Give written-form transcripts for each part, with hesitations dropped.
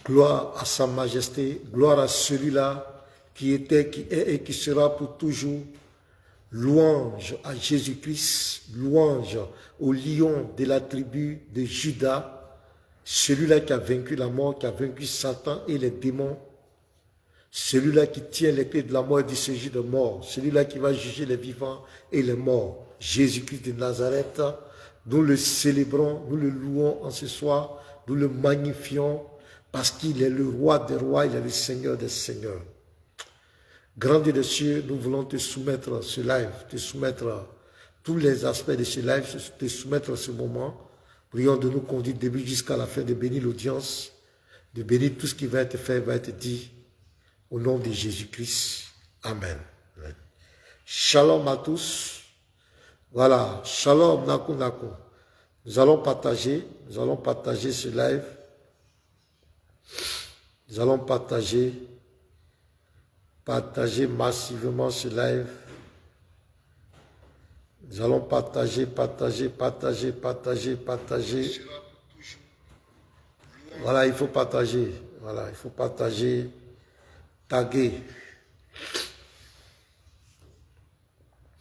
Gloire à sa majesté, gloire à celui-là qui était, qui est et qui sera pour toujours. Louange à Jésus-Christ, louange au lion de la tribu de Juda, celui-là qui a vaincu la mort, qui a vaincu Satan et les démons, celui-là qui tient les clés de la mort et du séjour de mort, celui-là qui va juger les vivants et les morts, Jésus-Christ de Nazareth. Nous le célébrons, nous le louons en ce soir, nous le magnifions parce qu'il est le roi des rois, il est le Seigneur des seigneurs. Grand Dieu des cieux, nous voulons te soumettre ce live, te soumettre tous les aspects de ce live, te soumettre ce moment. Prions de nous conduire début jusqu'à la fin, de bénir l'audience, de bénir tout ce qui va être fait, va être dit, au nom de Jésus-Christ. Amen. Shalom à tous. Voilà, shalom naku naku. Nous allons partager ce live. Nous allons partager massivement ce live. Nous allons partager. Voilà, il faut partager. Voilà, il faut partager, taguer.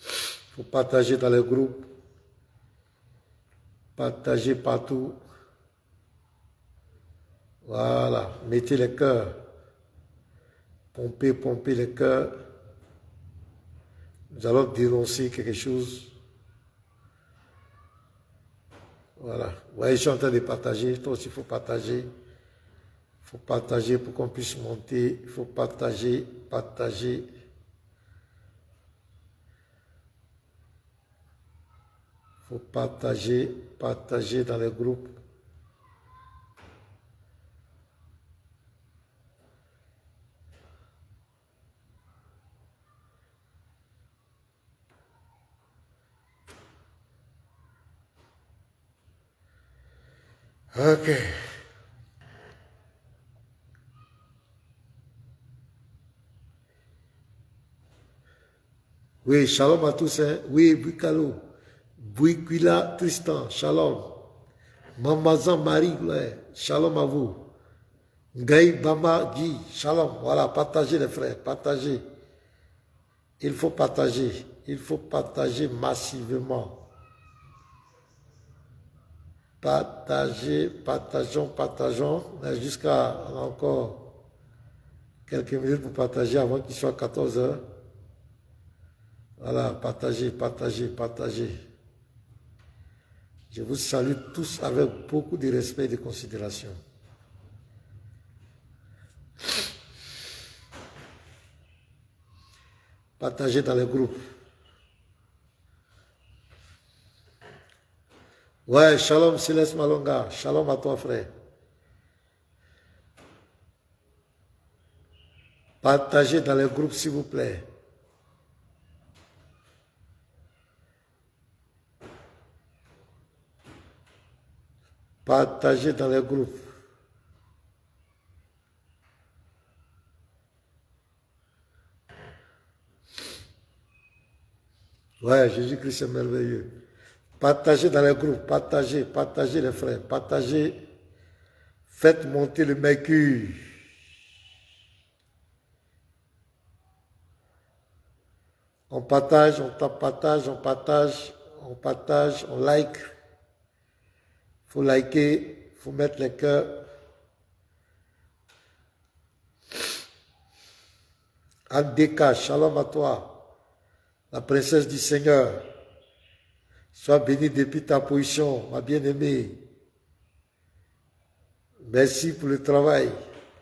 Il faut partager dans les groupes. Partager partout. Voilà, mettez les cœurs. Pompez les cœurs. Nous allons dénoncer quelque chose. Voilà. Ouais, je suis en train de partager. Toi aussi, il faut partager. Il faut partager pour qu'on puisse monter. Il faut partager. Il faut partager dans les groupes. Ok. Oui, shalom à tous. Hein. Oui, Bukalo. Bouikila Tristan, shalom. Mamazan Marie, shalom à vous. Ngaï Bama Guy, shalom. Voilà, partagez les frères, partagez. Il faut partager massivement. Partageons, jusqu'à encore quelques minutes pour partager avant qu'il soit 14 h. Voilà, partagez. Je vous salue tous avec beaucoup de respect et de considération. Partagez dans les groupes. Ouais, shalom Céleste Malonga, shalom à toi frère. Partagez dans les groupes s'il vous plaît. Partagez dans les groupes. Ouais, Jésus-Christ est merveilleux. Partagez dans les groupes, partagez les frères, partagez. Faites monter le mercure. On partage, on like. Il faut liker, il faut mettre les cœurs. Andeka, shalom à toi, la princesse du Seigneur. Sois bénie depuis ta position, ma bien-aimée. Merci pour le travail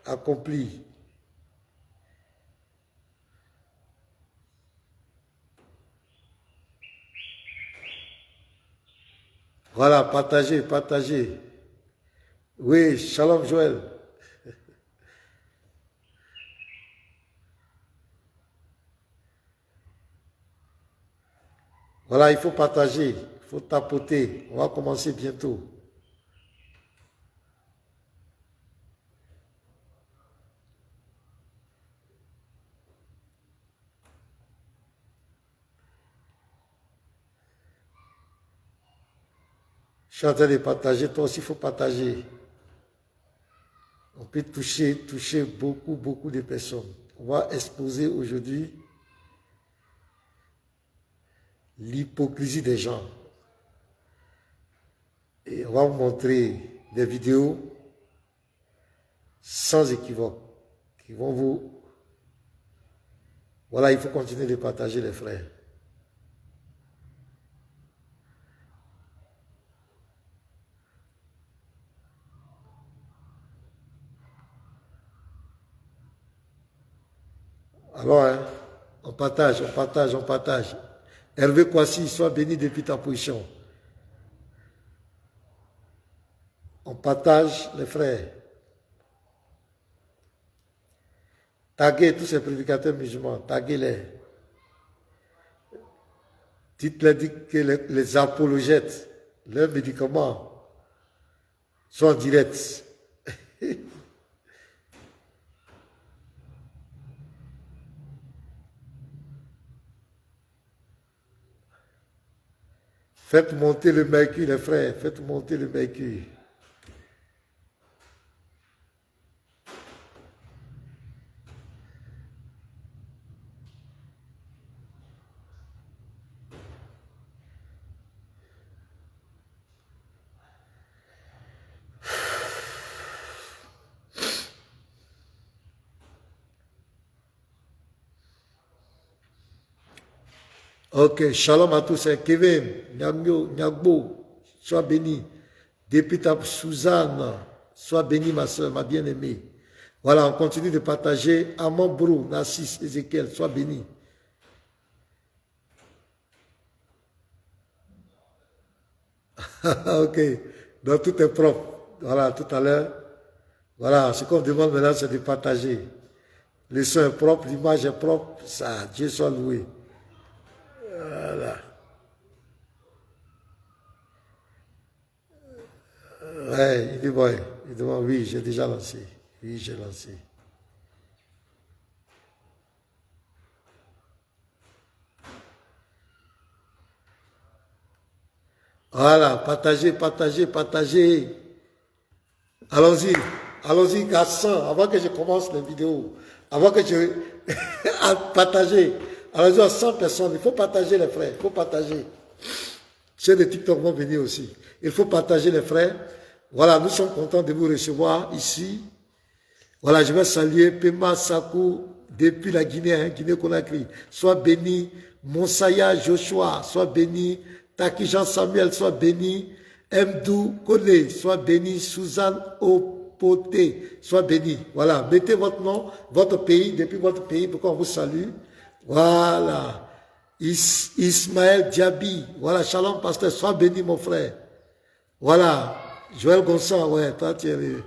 accompli. Voilà, partagez. Oui, shalom Joël. Voilà, il faut partager, il faut tapoter. On va commencer bientôt. Je suis en train de partager, toi aussi il faut partager. On peut toucher beaucoup de personnes. On va exposer aujourd'hui l'hypocrisie des gens. Et on va vous montrer des vidéos sans équivoque qui vont vous... Voilà, il faut continuer de partager les frères. Alors, hein, on partage. Hervé Kwasi, sois béni depuis ta position. On partage les frères. Taguez tous ces prédicateurs musulmans, taguez-les. Dites-leur que les apologètes, leurs médicaments sont en direct. Faites monter le mercure, les frères, faites monter le mercure. Ok, shalom à tous. Kevin, Nyagbo, sois béni. Depuis ta Suzanne, sois béni ma soeur, ma bien-aimée. Voilà, on continue de partager. Amon Brou, Nassis, Ézéchiel, sois béni. Ok, donc tout est propre. Voilà, tout à l'heure. Voilà, ce qu'on demande maintenant, c'est de partager. Le son est propre, l'image est propre. Ça, Dieu soit loué. Voilà. Ouais, il demande, oui, j'ai déjà lancé. Oui, j'ai lancé. Voilà, partagez. Allons-y, garçon, avant que je commence la vidéo, avant que je... partager. Allons-y à 100 personnes, il faut partager les frères, il faut partager. Ceux de TikTok vont venir aussi. Il faut partager les frères. Voilà, nous sommes contents de vous recevoir ici. Voilà, je vais saluer Pema Sakou depuis la Guinée, hein, Guinée-Conakry. Sois béni. Monsaya Joshua, sois béni. Taki Jean-Samuel, sois béni. Mdou Kone, sois béni. Suzanne Opote, sois béni. Voilà, mettez votre nom, votre pays, depuis votre pays, pour qu'on vous salue. Voilà. Ismaël Diaby, voilà, shalom pasteur, sois béni mon frère. Voilà, Joël Gonçalves, ouais, toi tu es le...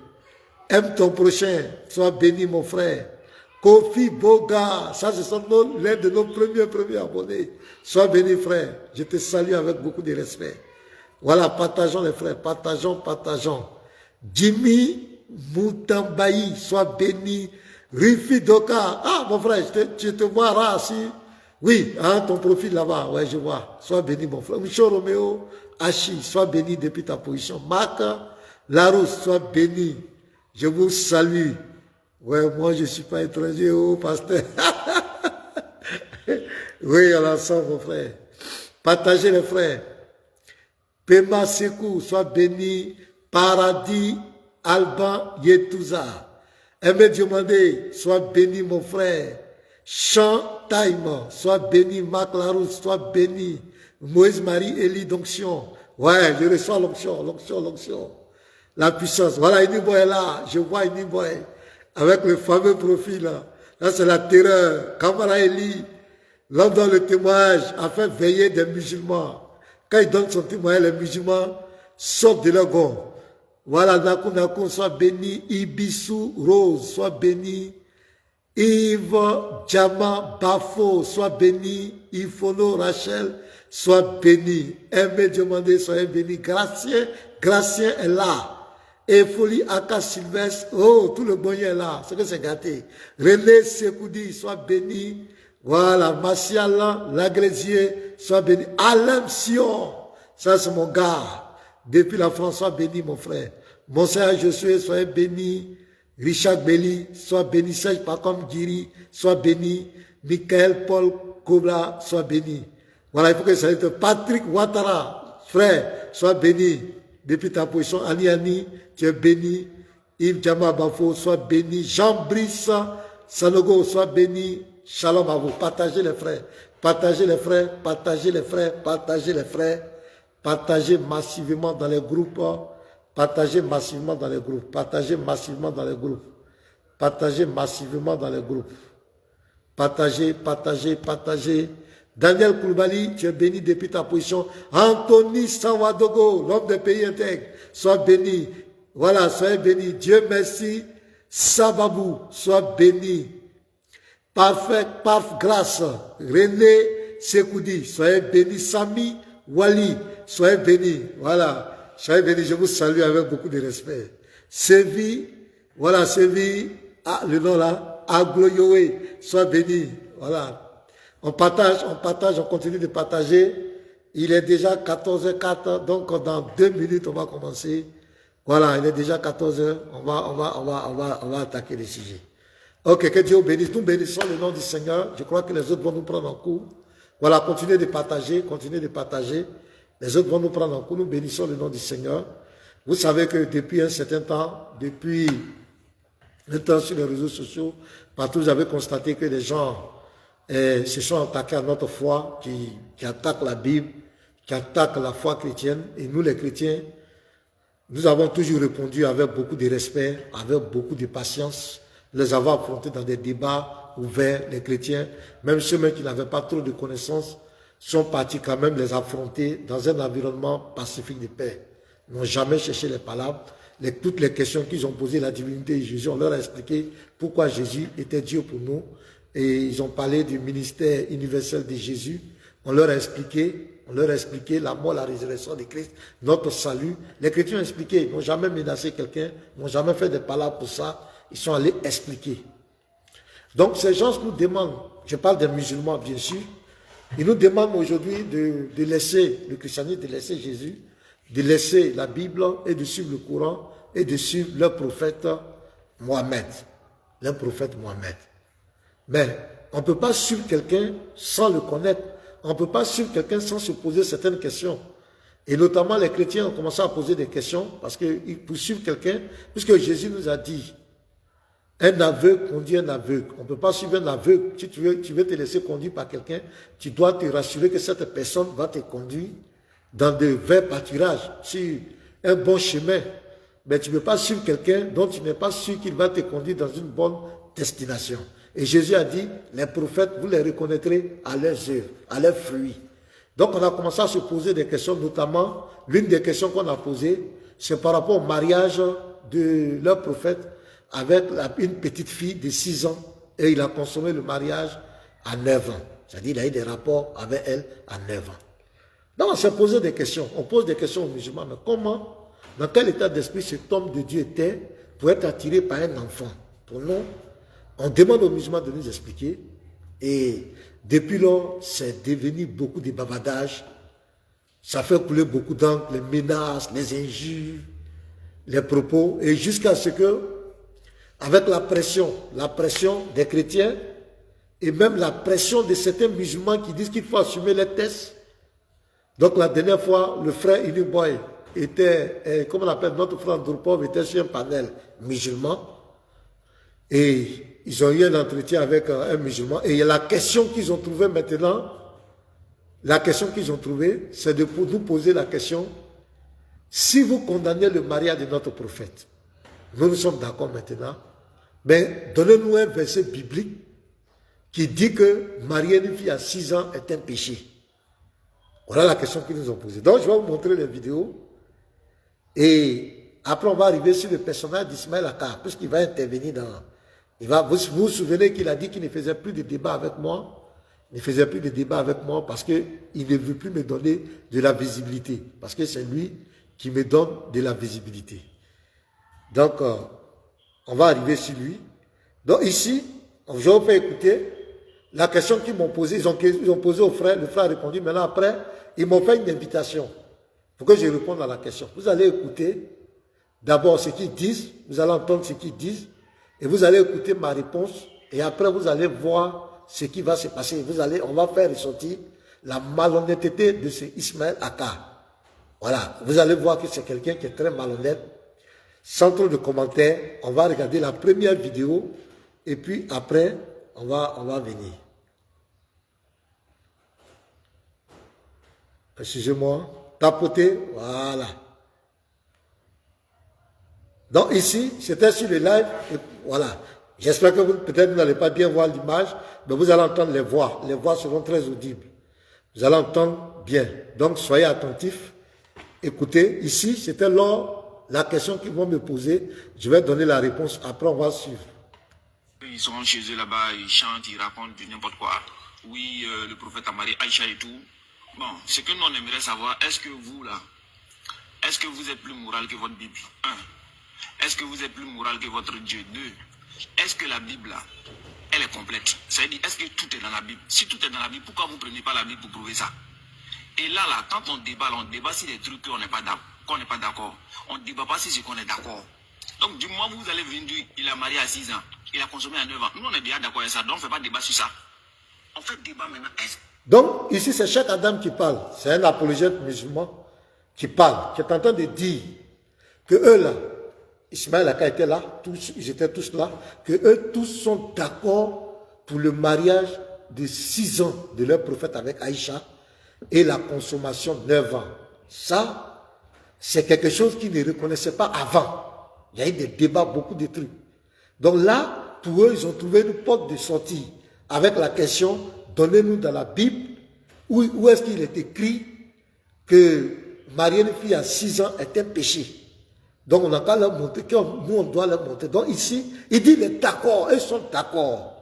Aime ton prochain, sois béni mon frère. Kofi Boga, ça ce sont l'un de nos premiers abonnés. Sois béni frère, je te salue avec beaucoup de respect. Voilà, partageons les frères, partageons. Jimmy Moutambayi, sois béni. Rifi Doka, ah mon frère, je te vois là, si. Oui, hein, ton profil là-bas, ouais, je vois. Sois béni mon frère. Michel Roméo, Hachi, sois béni depuis ta position. Marc Larousse, sois béni. Je vous salue. Ouais, moi je ne suis pas étranger, oh pasteur. Oui, à l'ensemble mon frère. Partagez les frères. Pema Sekou, sois béni. Paradis Alban Yetouza. Aimé Diomandé, sois béni mon frère. Chant Taïma, sois béni. Marc Larousse, sois béni. Moïse Marie Elie d'onction. Ouais, je reçois l'onction. La puissance. Voilà, Iniboy est là. Je vois Iniboy. Avec le fameux profil là. Là, c'est la terreur. Kamara Elie, l'homme dans le témoignage, a fait veiller des musulmans. Quand il donne son témoignage, les musulmans sortent de leur gond. Voilà, Nakou, sois béni. Ibissou Rose, sois béni. Yves Djama Bafo, sois béni. Ifono Rachel, sois béni. Aimé Diomandé, soyez béni. Gracien est là. Et Folie Aka Sylvestre, oh, tout le bonheur est là. C'est que c'est gâté. René Sekoudi, sois béni. Voilà, Massiala, Lagrésier, sois béni. Alain Sion, ça c'est mon gars. Depuis la France, sois béni, mon frère. Monseigneur Josué, soyez béni. Richard Belli, sois béni. Serge Pacom Giri, sois béni. Michael Paul Kobla, sois béni. Voilà, il faut que ça soit Patrick Ouattara, frère, sois béni. Depuis ta position, Ani, tu es béni. Yves Djama Bafo, sois béni. Jean-Brice Sanogo, sois béni. Shalom à vous. Partagez les frères. Partagez les frères. Partagez les frères. Partagez les frères. Partagez massivement dans les groupes. Partagez massivement dans les groupes. Partagez massivement dans les groupes. Partagez massivement dans les groupes. Partagez, partagez, partagez. Daniel Koulibaly, tu es béni depuis ta position. Anthony Sawadogo, l'homme des pays intègres, sois béni. Voilà, soyez béni. Dieu merci. Sababou, sois béni. Parfait, grâce. René Sekoudi, soyez béni. Sami Wali, soyez béni. Voilà, soyez béni. Je vous salue avec beaucoup de respect. Sévi, voilà, Sévi, ah, le nom là, Agloyoé, sois béni. Voilà. On partage, on continue de partager. Il est déjà 14h04, donc dans 2 minutes, on va commencer. Voilà, il est déjà 14h, on va attaquer les sujets. Ok, que Dieu bénisse. Nous bénissons le nom du Seigneur. Je crois que les autres vont nous prendre en cours. Voilà, continuez de partager, continuez de partager. Les autres vont nous prendre en cours. Nous bénissons le nom du Seigneur. Vous savez que depuis un certain temps, depuis le temps sur les réseaux sociaux, partout vous avez constaté que les gens se sont attaqués à notre foi, qui attaquent la Bible, qui attaquent la foi chrétienne. Et nous les chrétiens, nous avons toujours répondu avec beaucoup de respect, avec beaucoup de patience. Les avons affrontés dans des débats ouverts, les chrétiens, même ceux qui n'avaient pas trop de connaissances, sont partis quand même les affronter dans un environnement pacifique de paix. Ils n'ont jamais cherché les palabres. Toutes les questions qu'ils ont posées, la divinité de Jésus, on leur a expliqué pourquoi Jésus était Dieu pour nous. Et ils ont parlé du ministère universel de Jésus. On leur a expliqué la mort, la résurrection de Christ, notre salut. Les chrétiens ont expliqué, ils n'ont jamais menacé quelqu'un, ils n'ont jamais fait de palabres pour ça. Ils sont allés expliquer. Donc ces gens nous demandent, je parle des musulmans bien sûr, ils nous demandent aujourd'hui de laisser le christianisme, de laisser Jésus, de laisser la Bible et de suivre le Coran et de suivre leur prophète Mohammed. Leur prophète Mohammed. Mais on ne peut pas suivre quelqu'un sans le connaître. On ne peut pas suivre quelqu'un sans se poser certaines questions. Et notamment les chrétiens ont commencé à poser des questions parce que pour suivre quelqu'un, puisque Jésus nous a dit, un aveugle conduit un aveugle. On ne peut pas suivre un aveugle. Si tu veux te laisser conduire par quelqu'un, tu dois te rassurer que cette personne va te conduire dans de verts pâturages, sur un bon chemin. Mais tu ne peux pas suivre quelqu'un dont tu n'es pas sûr qu'il va te conduire dans une bonne destination. Et Jésus a dit, les prophètes, vous les reconnaîtrez à leurs œuvres, à leurs fruits. Donc on a commencé à se poser des questions, notamment, l'une des questions qu'on a posées, c'est par rapport au mariage de leur prophète avec une petite fille de 6 ans, et il a consommé le mariage à 9 ans. C'est-à-dire, il a eu des rapports avec elle à 9 ans. Donc on s'est posé des questions, on pose des questions aux musulmans, mais comment, dans quel état d'esprit cet homme de Dieu était pour être attiré par un enfant? Pour nous, on demande aux musulmans de nous expliquer, et depuis lors, c'est devenu beaucoup de bavardage, ça fait couler beaucoup d'encre, les menaces, les injures, les propos, et jusqu'à ce que, avec la pression des chrétiens, et même la pression de certains musulmans qui disent qu'il faut assumer les tests. Donc la dernière fois, le frère Inuboy était, comment on appelle, notre frère Droupov était sur un panel musulman, et ils ont eu un entretien avec un musulman, et la question qu'ils ont trouvée maintenant, c'est de nous poser la question, si vous condamnez le mariage de notre prophète, nous sommes d'accord maintenant, mais donnez-nous un verset biblique qui dit que marier une fille à 6 ans est un péché. Voilà la question qu'ils nous ont posée. Donc je vais vous montrer les vidéos, et après on va arriver sur le personnage d'Ismaël Akar, puisqu'il va intervenir dans... Vous vous souvenez qu'il a dit qu'il ne faisait plus de débat avec moi. Il ne faisait plus de débat avec moi parce qu'il ne veut plus me donner de la visibilité. Parce que c'est lui qui me donne de la visibilité. Donc, on va arriver sur lui. Donc ici, je vais vous faire écouter la question qu'ils m'ont posée. Ils ont posé au frère, le frère a répondu. Maintenant, après, ils m'ont fait une invitation pour que je réponde à la question. Vous allez écouter d'abord ce qu'ils disent. Vous allez entendre ce qu'ils disent. Et vous allez écouter ma réponse. Et après, vous allez voir ce qui va se passer. On va faire ressortir la malhonnêteté de ce Ismaël Akka. Voilà. Vous allez voir que c'est quelqu'un qui est très malhonnête. Sans trop de commentaires, on va regarder la première vidéo. Et puis après, on va venir. Excusez-moi. Tapoter. Voilà. Donc ici, c'était sur le live. Et voilà. J'espère que peut-être vous n'allez pas bien voir l'image, mais vous allez entendre les voix. Les voix seront très audibles. Vous allez entendre bien. Donc soyez attentifs. Écoutez, ici, c'était la question qu'ils vont me poser. Je vais donner la réponse. Après, on va suivre. Ils sont chez eux là-bas, ils chantent, ils racontent du n'importe quoi. Oui, le prophète a marié Aïcha et tout. Bon, ce que nous on aimerait savoir, est-ce que vous là, est-ce que vous êtes plus moral que votre Bible? 1. Est-ce que vous êtes plus moral que votre Dieu? 2. Est-ce que la Bible là, elle est complète? C'est-à-dire, est-ce que tout est dans la Bible? Si tout est dans la Bible, pourquoi vous ne prenez pas la Bible pour prouver ça? Et là, quand on débat sur des trucs qu'on n'est pas d'accord. On ne débat pas sur ce qu'on est d'accord. Donc, du moment où vous allez venir dire, il a marié à 6 ans, il a consommé à 9 ans. Nous, on est bien d'accord avec ça, donc on ne fait pas débat sur ça. On fait débat maintenant. Donc, ici, c'est Cheikh Adam qui parle. C'est un apologète musulman qui parle, qui est en train de dire que eux là, Ismaël Akka était là, ils étaient tous là, que eux tous sont d'accord pour le mariage de 6 ans de leur prophète avec Aïcha et la consommation 9 ans. Ça, c'est quelque chose qu'ils ne reconnaissaient pas avant. Il y a eu des débats, beaucoup de trucs. Donc là, pour eux, ils ont trouvé une porte de sortie avec la question, donnez-nous dans la Bible, où est-ce qu'il est écrit que marier une fille à 6 ans est un péché. Donc on n'a qu'à leur montrer, nous on doit leur montrer. Donc ici, il dit, il est d'accord, ils sont d'accord.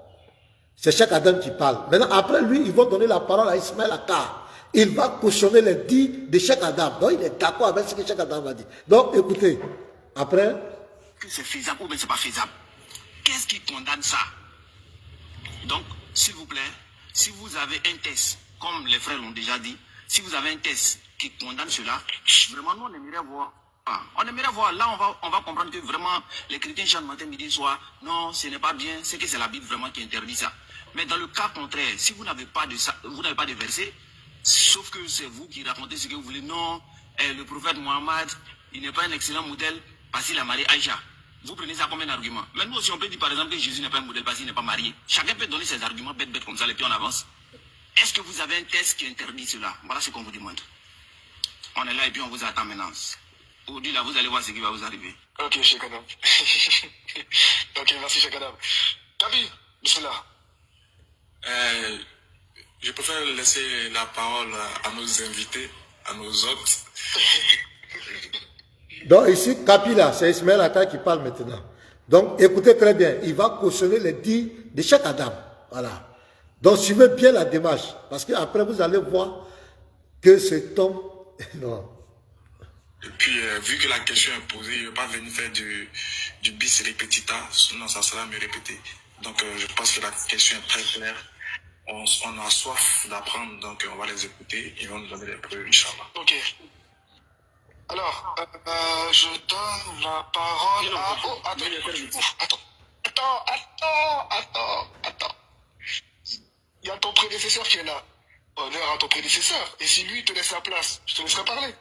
C'est Cheikh Adam qui parle. Maintenant, après lui, ils vont donner la parole à Ismaël Akka. Il va cautionner les dits de Cheikh Adam. Donc il est d'accord avec ce que Cheikh Adam va dire. Donc écoutez, après... Que c'est faisable ou bien c'est pas faisable. Qu'est-ce qui condamne ça? Donc, s'il vous plaît, si vous avez un test, comme les frères l'ont déjà dit, si vous avez un test qui condamne cela, vraiment, nous, on aimerait voir. On aimerait voir, là, on va comprendre que vraiment, les chrétiens chantent matin, midi, soir. Non, ce n'est pas bien, c'est que c'est la Bible vraiment qui interdit ça. Mais dans le cas contraire, si vous n'avez pas de ça, vous n'avez pas de verset, sauf que c'est vous qui racontez ce que vous voulez. Non, le prophète Mohammed, il n'est pas un excellent modèle parce qu'il a marié Aïcha. Vous prenez ça comme un argument. Mais nous aussi, on peut dire par exemple que Jésus n'est pas un modèle parce qu'il n'est pas marié. Chacun peut donner ses arguments bêtes comme ça, et puis on avance. Est-ce que vous avez un test qui interdit cela? Voilà ce qu'on vous demande. On est là et puis on vous attend maintenant. Aujourd'hui, là, vous allez voir ce qui va vous arriver. Ok, Cheikh Adam. Ok, merci Cheikh Adam. Kabi, bismillah. Je préfère laisser la parole à nos invités, à nos hôtes. Donc ici, Kapila, c'est Ismaël Akka qui parle maintenant. Donc écoutez très bien, il va cautionner les dits de Cheikh Adam. Voilà. Donc suivez bien la démarche, parce qu'après vous allez voir que cet homme... Non. Et puis, vu que la question est posée, je ne vais pas venir faire du bis repetita, sinon ça sera mieux répété. Donc je pense que la question est très claire. On a soif d'apprendre, donc on va les écouter. Ils vont nous donner les preuves, Inch'Allah. Ok. Alors, je donne la parole à... Oh, attends. Il y a ton prédécesseur qui est là. Honneur à ton prédécesseur. Et si lui, il te laisse la place, je te laisserai parler.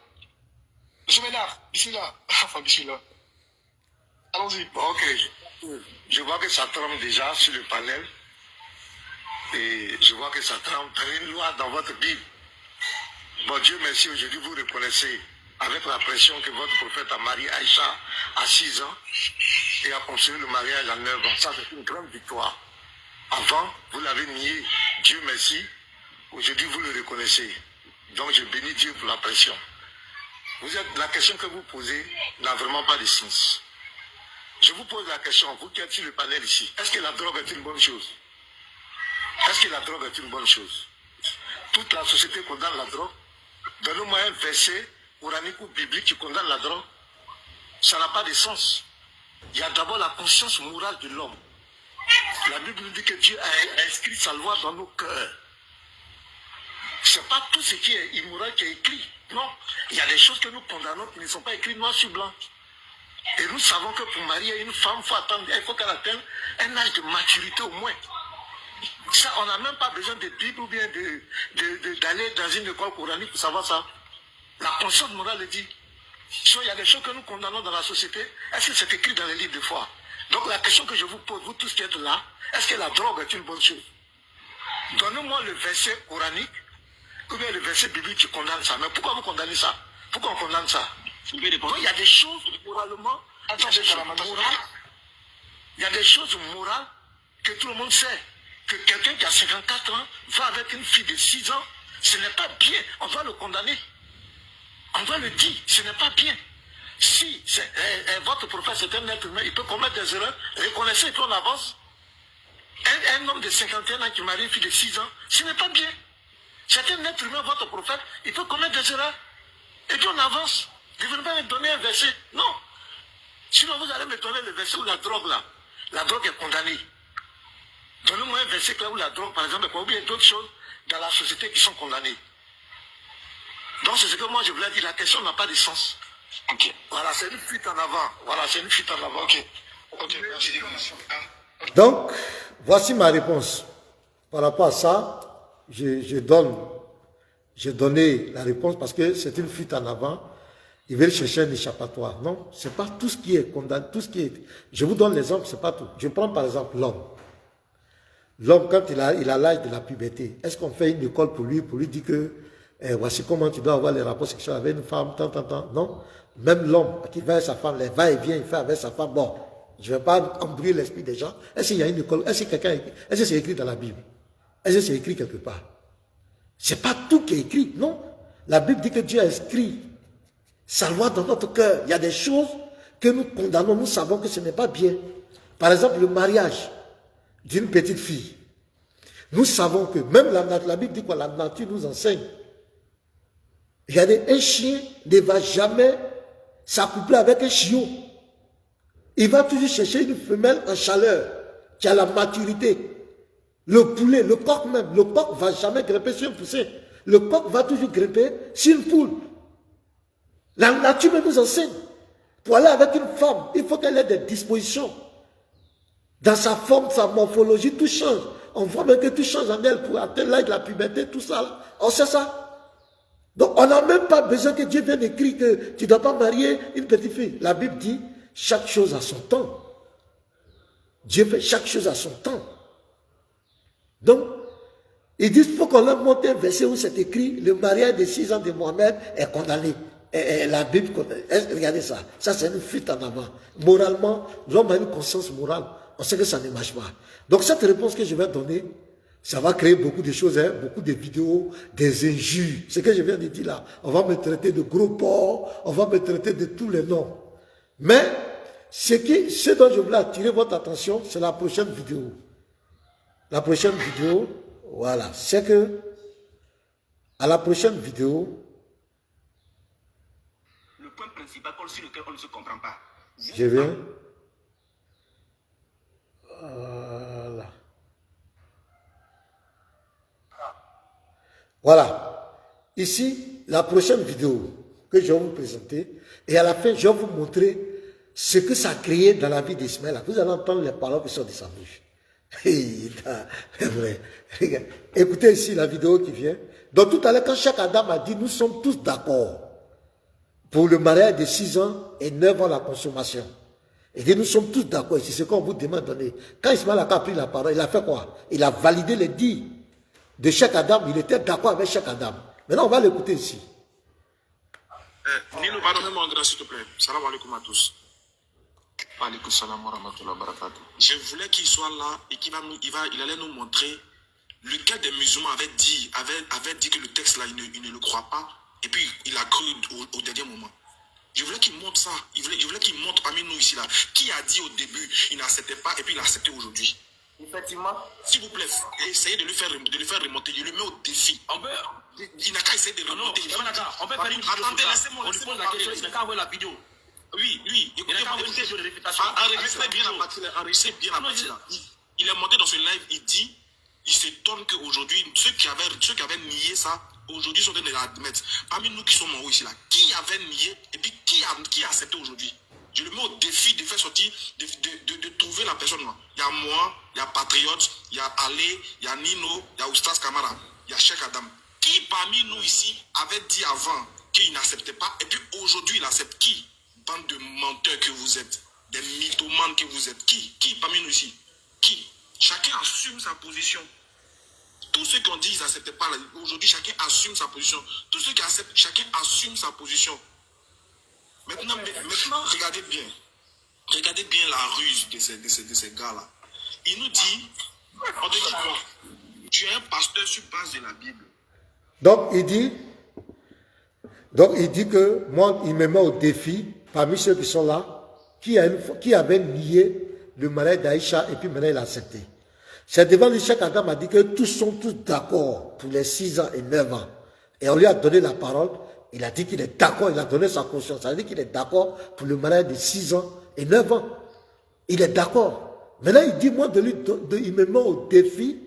Monsieur Ménard, bismillah. Enfin, bismillah. Allons-y. Bon, ok. Je vois que ça tremble déjà sur le panel. Et je vois que ça tremble très loin dans votre Bible. Bon, Dieu merci, aujourd'hui vous reconnaissez avec la pression que votre prophète a marié Aïcha à 6 ans et a continué le mariage à 9 ans. Ça, c'est une grande victoire. Avant, vous l'avez nié. Dieu merci. Aujourd'hui, vous le reconnaissez. Donc, je bénis Dieu pour la pression. La question que vous posez n'a vraiment pas de sens. Je vous pose la question, vous qui êtes sur le panel ici, est-ce que la drogue est une bonne chose? Est-ce que la drogue est une bonne chose? Toute la société condamne la drogue. Donnez-moi un verset coranique ou biblique qui condamne la drogue. Ça n'a pas de sens. Il y a d'abord la conscience morale de l'homme. La Bible nous dit que Dieu a inscrit sa loi dans nos cœurs. Ce n'est pas tout ce qui est immoral qui est écrit. Non, il y a des choses que nous condamnons qui ne sont pas écrites noir sur blanc. Et nous savons que pour marier une femme, il faut qu'elle atteigne un âge de maturité au moins. Ça, on n'a même pas besoin de Bible ou bien d'aller dans une école coranique pour savoir ça. La conscience morale le dit. Il y a des choses que nous condamnons dans la société. Est-ce que c'est écrit dans les livres de foi? Donc la question que je vous pose, vous tous qui êtes là, est-ce que la drogue est une bonne chose? Donnez-moi le verset coranique ou bien le verset biblique qui condamne ça. Mais pourquoi vous condamnez ça? Pourquoi on condamne ça? Donc, il y a des choses moralement, il y a des choses morales que tout le monde sait. Que quelqu'un qui a 54 ans va avec une fille de 6 ans, ce n'est pas bien. On doit le condamner. On doit le dire, ce n'est pas bien. Si votre prophète c'est un être humain, il peut commettre des erreurs, reconnaissez et puis on avance. Un homme de 51 ans qui marie une fille de 6 ans, ce n'est pas bien. C'est un être humain, votre prophète, il peut commettre des erreurs. Et puis on avance. Vous ne venez pas me donner un verset. Non. Sinon vous allez me donner le verset où la drogue là. La drogue est condamnée. Donnez-moi un verset là où la drogue, par exemple, ou bien d'autres choses dans la société qui sont condamnées. Donc c'est ce que moi je voulais dire, la question n'a pas de sens. Ok. Voilà, c'est une fuite en avant. Voilà, c'est une fuite en avant. Ok. Ok, merci. Donc, voici ma réponse. Par rapport à ça, j'ai donné la réponse parce que c'est une fuite en avant. Ils veulent chercher un échappatoire. Non, c'est pas tout ce qui est condamné, tout ce qui est... Je vous donne l'exemple, c'est pas tout. Je prends par exemple l'homme. L'homme, quand il a l'âge de la puberté, est-ce qu'on fait une école pour lui dire que voici comment tu dois avoir les rapports sexuels avec une femme, tant. Non. Même l'homme qui va avec sa femme, les va-et-vient, il fait avec sa femme. Bon, je ne vais pas embrouiller l'esprit des gens. Est-ce qu'il y a une école? Est-ce que c'est écrit dans la Bible? Est-ce que c'est écrit quelque part? C'est pas tout qui est écrit, non. La Bible dit que Dieu a écrit sa loi dans notre cœur. Il y a des choses que nous condamnons, nous savons que ce n'est pas bien. Par exemple, le mariage d'une petite fille. Nous savons que même la Bible dit quoi? La nature nous enseigne. Regardez, un chien ne va jamais s'accoupler avec un chiot. Il va toujours chercher une femelle en chaleur, qui a la maturité. Le poulet, le coq même, le coq ne va jamais grimper sur un poussin. Le coq va toujours grimper sur une poule. La nature nous enseigne. Pour aller avec une femme, il faut qu'elle ait des dispositions. Dans sa forme, sa morphologie, tout change. On voit même que tout change en elle pour atteindre l'âge de la puberté, tout ça. On sait ça. Donc, on n'a même pas besoin que Dieu vienne écrire que tu ne dois pas marier une petite fille. La Bible dit, chaque chose a son temps. Dieu fait chaque chose à son temps. Donc, ils disent, il faut qu'on leur montre un verset où c'est écrit, le mariage de 6 ans de Mohamed est condamné. Et la Bible, regardez ça. Ça, c'est une fuite en avant. Moralement, l'homme a une conscience morale. On sait que ça ne marche pas. Donc, cette réponse que je vais donner, ça va créer beaucoup de choses, hein, beaucoup de vidéos, des injures. Ce que je viens de dire là, on va me traiter de gros porc, on va me traiter de tous les noms. Mais, ce dont je voulais attirer votre attention, c'est la prochaine vidéo. La prochaine vidéo, voilà, c'est que, à la prochaine vidéo, le point principal sur lequel on ne se comprend pas. Je viens. Voilà. Voilà. Ici, la prochaine vidéo que je vais vous présenter. Et à la fin, je vais vous montrer ce que ça a créé dans la vie d'Ismaël. Vous allez entendre les paroles qui sont de sa bouche. Écoutez ici la vidéo qui vient. Donc tout à l'heure, quand Cheikh Adam a dit, nous sommes tous d'accord pour le mariage de 6 ans et 9 ans la consommation. Il dit, nous sommes tous d'accord ici, c'est ce qu'on vous demande de donner. Quand Ismaël a pris la parole, il a fait quoi? Il a validé les dits de Cheikh Adam, il était d'accord avec Cheikh Adam. Maintenant, on va l'écouter ici. Nino, pardonnez-moi en grâce, s'il te plaît. Salam alaikum à tous. Je voulais qu'il soit là et qu'il allait nous montrer lequel des musulmans avait dit que le texte là, il ne le croit pas. Et puis, il a cru au dernier moment. Je voulais qu'il montre ça. Je voulais qu'il montre parmi nous ici là. Qui a dit au début, il n'acceptait pas et puis il a accepté aujourd'hui. Effectivement. S'il vous plaît, essayez de le faire remonter. Je le mets au défi. Il n'a qu'à essayer de remonter. On peut faire une vidéo. Attendez, laissez-moi. On lui pose la question, il n'a qu'à envoyer la vidéo. Oui, écoutez-moi. Enregistrez bien la partie là. Il est monté dans ce live, il s'étonne qu'aujourd'hui, ceux qui avaient nié ça, aujourd'hui, sont en train de l'admettre. Parmi nous qui sommes en haut ici là, qui avait nié et puis qui a accepté aujourd'hui? Je le mets au défi de faire sortir, de trouver la personne là. Il y a moi, il y a Patriote, il y a Ale, il y a Nino, il y a Oustas Kamara, il y a Cheikh Adam. Qui parmi nous ici avait dit avant qu'il n'acceptait pas et puis aujourd'hui il accepte? Qui? Bande de menteurs que vous êtes, des mythomanes que vous êtes. Qui parmi nous ici? Qui? Chacun assume sa position. Tous ceux qui ont dit qu'ils n'acceptaient pas, aujourd'hui chacun assume sa position. Tous ceux qui acceptent, chacun assume sa position. Maintenant, regardez bien la ruse de ces gars-là. Il nous dit, on te dit quoi? Tu es un pasteur sur base de la Bible. Donc il dit que moi, il me met au défi, parmi ceux qui sont là, qui avait nié le mariage d'Aïcha et puis maintenant il a accepté. C'est devant lui, Cheikh Adam a dit que tous sont tous d'accord pour les 6 ans et 9 ans. Et on lui a donné la parole, il a dit qu'il est d'accord, il a donné sa conscience, ça veut dire qu'il est d'accord pour le mariage de 6 ans et 9 ans. Il est d'accord. Maintenant il dit, moi, il me met au défi,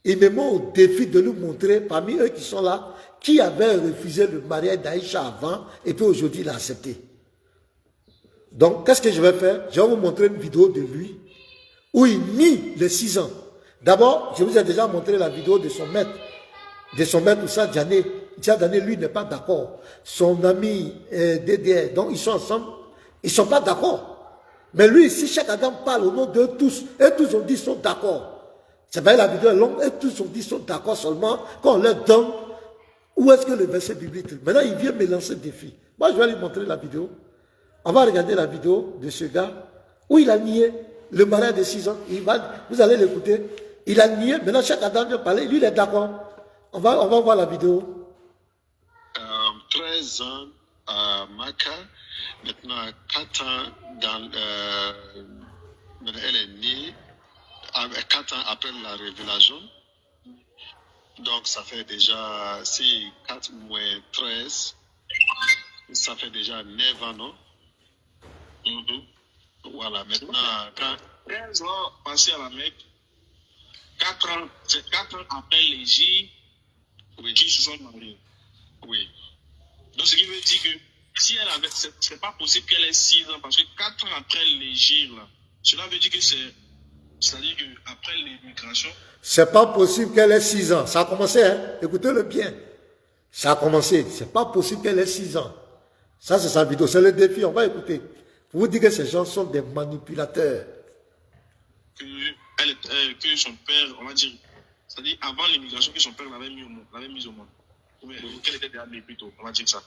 de lui montrer, parmi eux qui sont là, qui avait refusé le mariage d'Aïcha avant, et puis aujourd'hui il a accepté. Donc, qu'est-ce que je vais faire? Je vais vous montrer une vidéo de lui, où il nie les 6 ans. D'abord, je vous ai déjà montré la vidéo de son maître Oussa Diané. Oussa Diané, lui, n'est pas d'accord. Son ami DDR, donc ils sont ensemble, ils ne sont pas d'accord. Mais lui, si chaque Adam parle au nom d'eux tous, et tous ont dit qu'ils sont d'accord. C'est vrai, la vidéo est longue, et tous ont dit qu'ils sont d'accord seulement quand on leur donne où est-ce que le verset biblique. Maintenant, il vient me lancer le défi. Moi, je vais lui montrer la vidéo. On va regarder la vidéo de ce gars où il a nié le mariage de 6 ans. Vous allez l'écouter. Il a nié. Maintenant, chaque Adam vient parler. Lui, il est d'accord. On va voir la vidéo. 13 ans à Maca. Maintenant, 4 ans elle est née 4 ans après la révélation. Donc, ça fait déjà, si 4 moins 13, ça fait déjà 9 ans, non? Voilà, maintenant, 13 ans passés à la Mecque, 4 ans après l'Égypte, qui se sont mariés. Oui. Donc, ce qui veut dire que si elle avait, c'est pas possible qu'elle ait 6 ans, parce que 4 ans après l'Égypte, cela veut dire que c'est-à-dire qu'après l'immigration. C'est pas possible qu'elle ait 6 ans. Ça a commencé, hein? Écoutez-le bien. Ça a commencé. C'est pas possible qu'elle ait 6 ans. Ça, c'est sa vidéo. C'est le défi. On va écouter. Pour vous dire que ces gens sont des manipulateurs. Que son père, on va dire, c'est-à-dire avant l'immigration, que son père l'avait mise au monde. Ou bien qu'elle était déjà née plutôt, on va dire ça.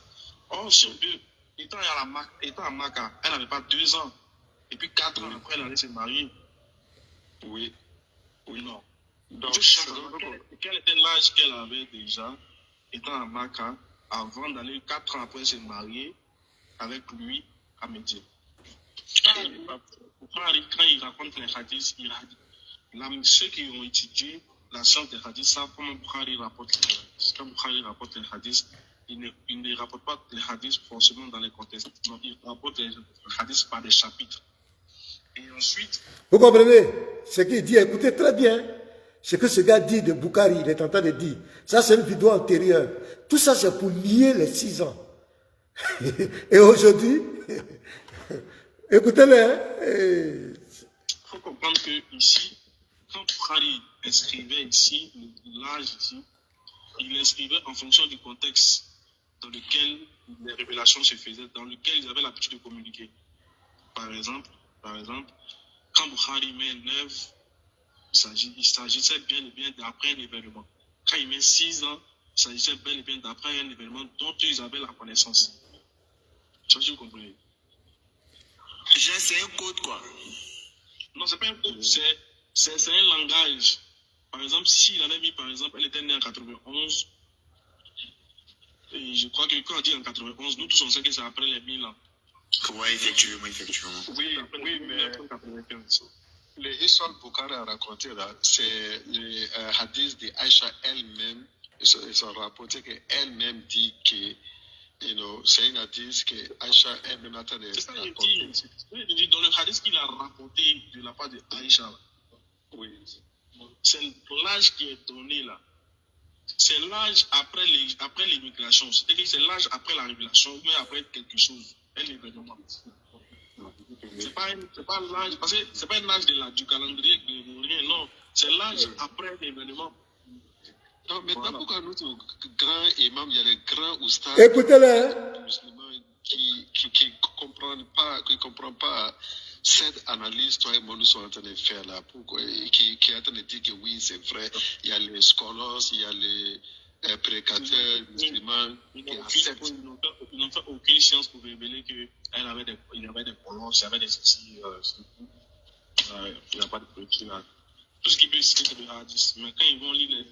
Or, sur eux, étant à Maca, elle n'avait pas 2 ans. Et puis 4 ans après, elle allait se marier. Oui. Non. Donc, quel était l'âge qu'elle avait déjà, étant à Maca, avant d'aller 4 ans après se marier avec lui à Médine? Quand il raconte les hadiths, ceux qui ont étudié la science des hadiths savent comment Bukhari rapporte les hadiths. Il ne rapporte pas les hadiths forcément dans les contextes. Non, il rapporte les hadiths par des chapitres. Et ensuite... Vous comprenez ce qu'il dit? Écoutez très bien. Ce que ce gars dit de Bukhari, il est en train de dire. Ça, c'est une vidéo antérieure. Tout ça, c'est pour nier les 6 ans. Et aujourd'hui, écoutez-le. Il faut comprendre que ici, quand Bukhari inscrivait ici, l'âge ici, il inscrivait en fonction du contexte dans lequel les révélations se faisaient, dans lequel ils avaient l'habitude de communiquer. Par exemple, quand Bukhari met 9, il s'agissait bien et bien d'après un événement. Quand il met 6 ans, il s'agissait bel et bien d'après un événement dont ils avaient la connaissance. Je sais pas si vous comprenez. C'est un code, quoi. Non, c'est pas un code, c'est un langage. Par exemple, s'il avait mis, par exemple, elle était née en 91, et je crois que quand on dit en 91, nous tous on sait que c'est après les 1000 ans. Oui, effectivement. Oui, mais 1995. l'histoire que Bukhari a raconté là, c'est les hadiths d'Aïcha elle-même. Ils ont rapporté qu'elle-même dit que, c'est une hadith que Aïcha elle-même a raconté. C'est ça qu'il dit dans le hadith qu'il a rapporté de la part d'Aïcha. Oui. C'est l'âge qui est donné là. C'est l'âge après l'immigration. C'est-à-dire que c'est l'âge après la révélation, mais après quelque chose. Un événement. C'est pas l'âge, parce que c'est pas l'âge du calendrier grégorien, non. C'est l'âge après l'événement. Donc maintenant, pourquoi nous, grands imams, il y a les grands oustas Écoutez-le. musulmans qui comprennent pas cette analyse, toi et moi, nous sommes en train de faire là, pourquoi, qui est en train de dire que oui, c'est vrai, il y a les scholars, il y a les prédicateurs musulmans qui acceptent. Ils n'ont fait aucune science pour révéler qu'il avait des colons, il y avait des soucis, il n'y a pas de politique là. Tout ce qui peut citer, c'est le hadith. Mais quand ils vont lire,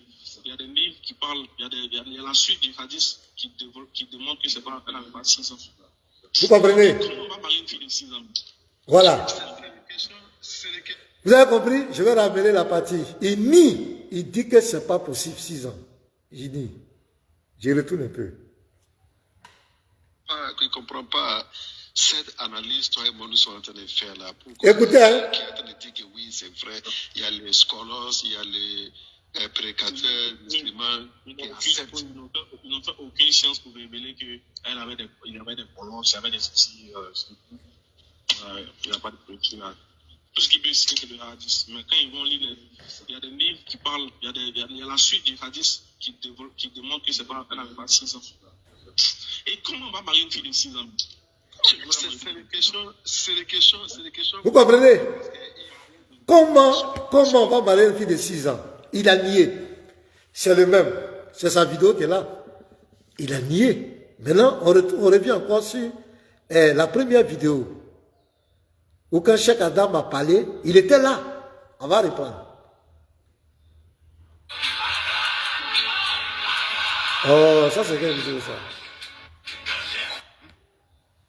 il y a des livres qui parlent, il y a la suite du hadith qui démontre que c'est pas, elle n'avait pas 6 ans. Vous comprenez? Comment on va marier une fille de 6 ans? Voilà. Vous avez compris? Je vais ramener la partie. Il nie. Il dit que ce n'est pas possible 6 ans. Il nie. Je retourne un peu. Qui ne comprend pas cette analyse, toi et moi, nous sommes en train de faire là. Pourquoi, Écoutez, hein? qui est en train de dire que oui, c'est vrai, il y a les scholars, il y a les prédicateurs musulmans qui acceptent. Ils n'ont fait aucune science pour révéler qu'il avait des colons, il y avait des soucis, il n'y a pas de politique là. Tout ce qui peut citer, c'est le hadith. Mais quand ils vont lire, il y a des livres qui parlent, il y a la suite du hadith qui démontre que c'est pas, elle n'avait pas 6 ans. Et comment on va marier une fille de 6 ans? C'est les questions. Vous comprenez? Comment on va marier une fille de 6 ans? Il a nié. C'est le même. C'est sa vidéo qui est là. Il a nié. Maintenant, on revient encore sur la première vidéo où quand Cheikh Adam a parlé, il était là. On va reprendre. Oh, ça c'est quelle vidéo ça?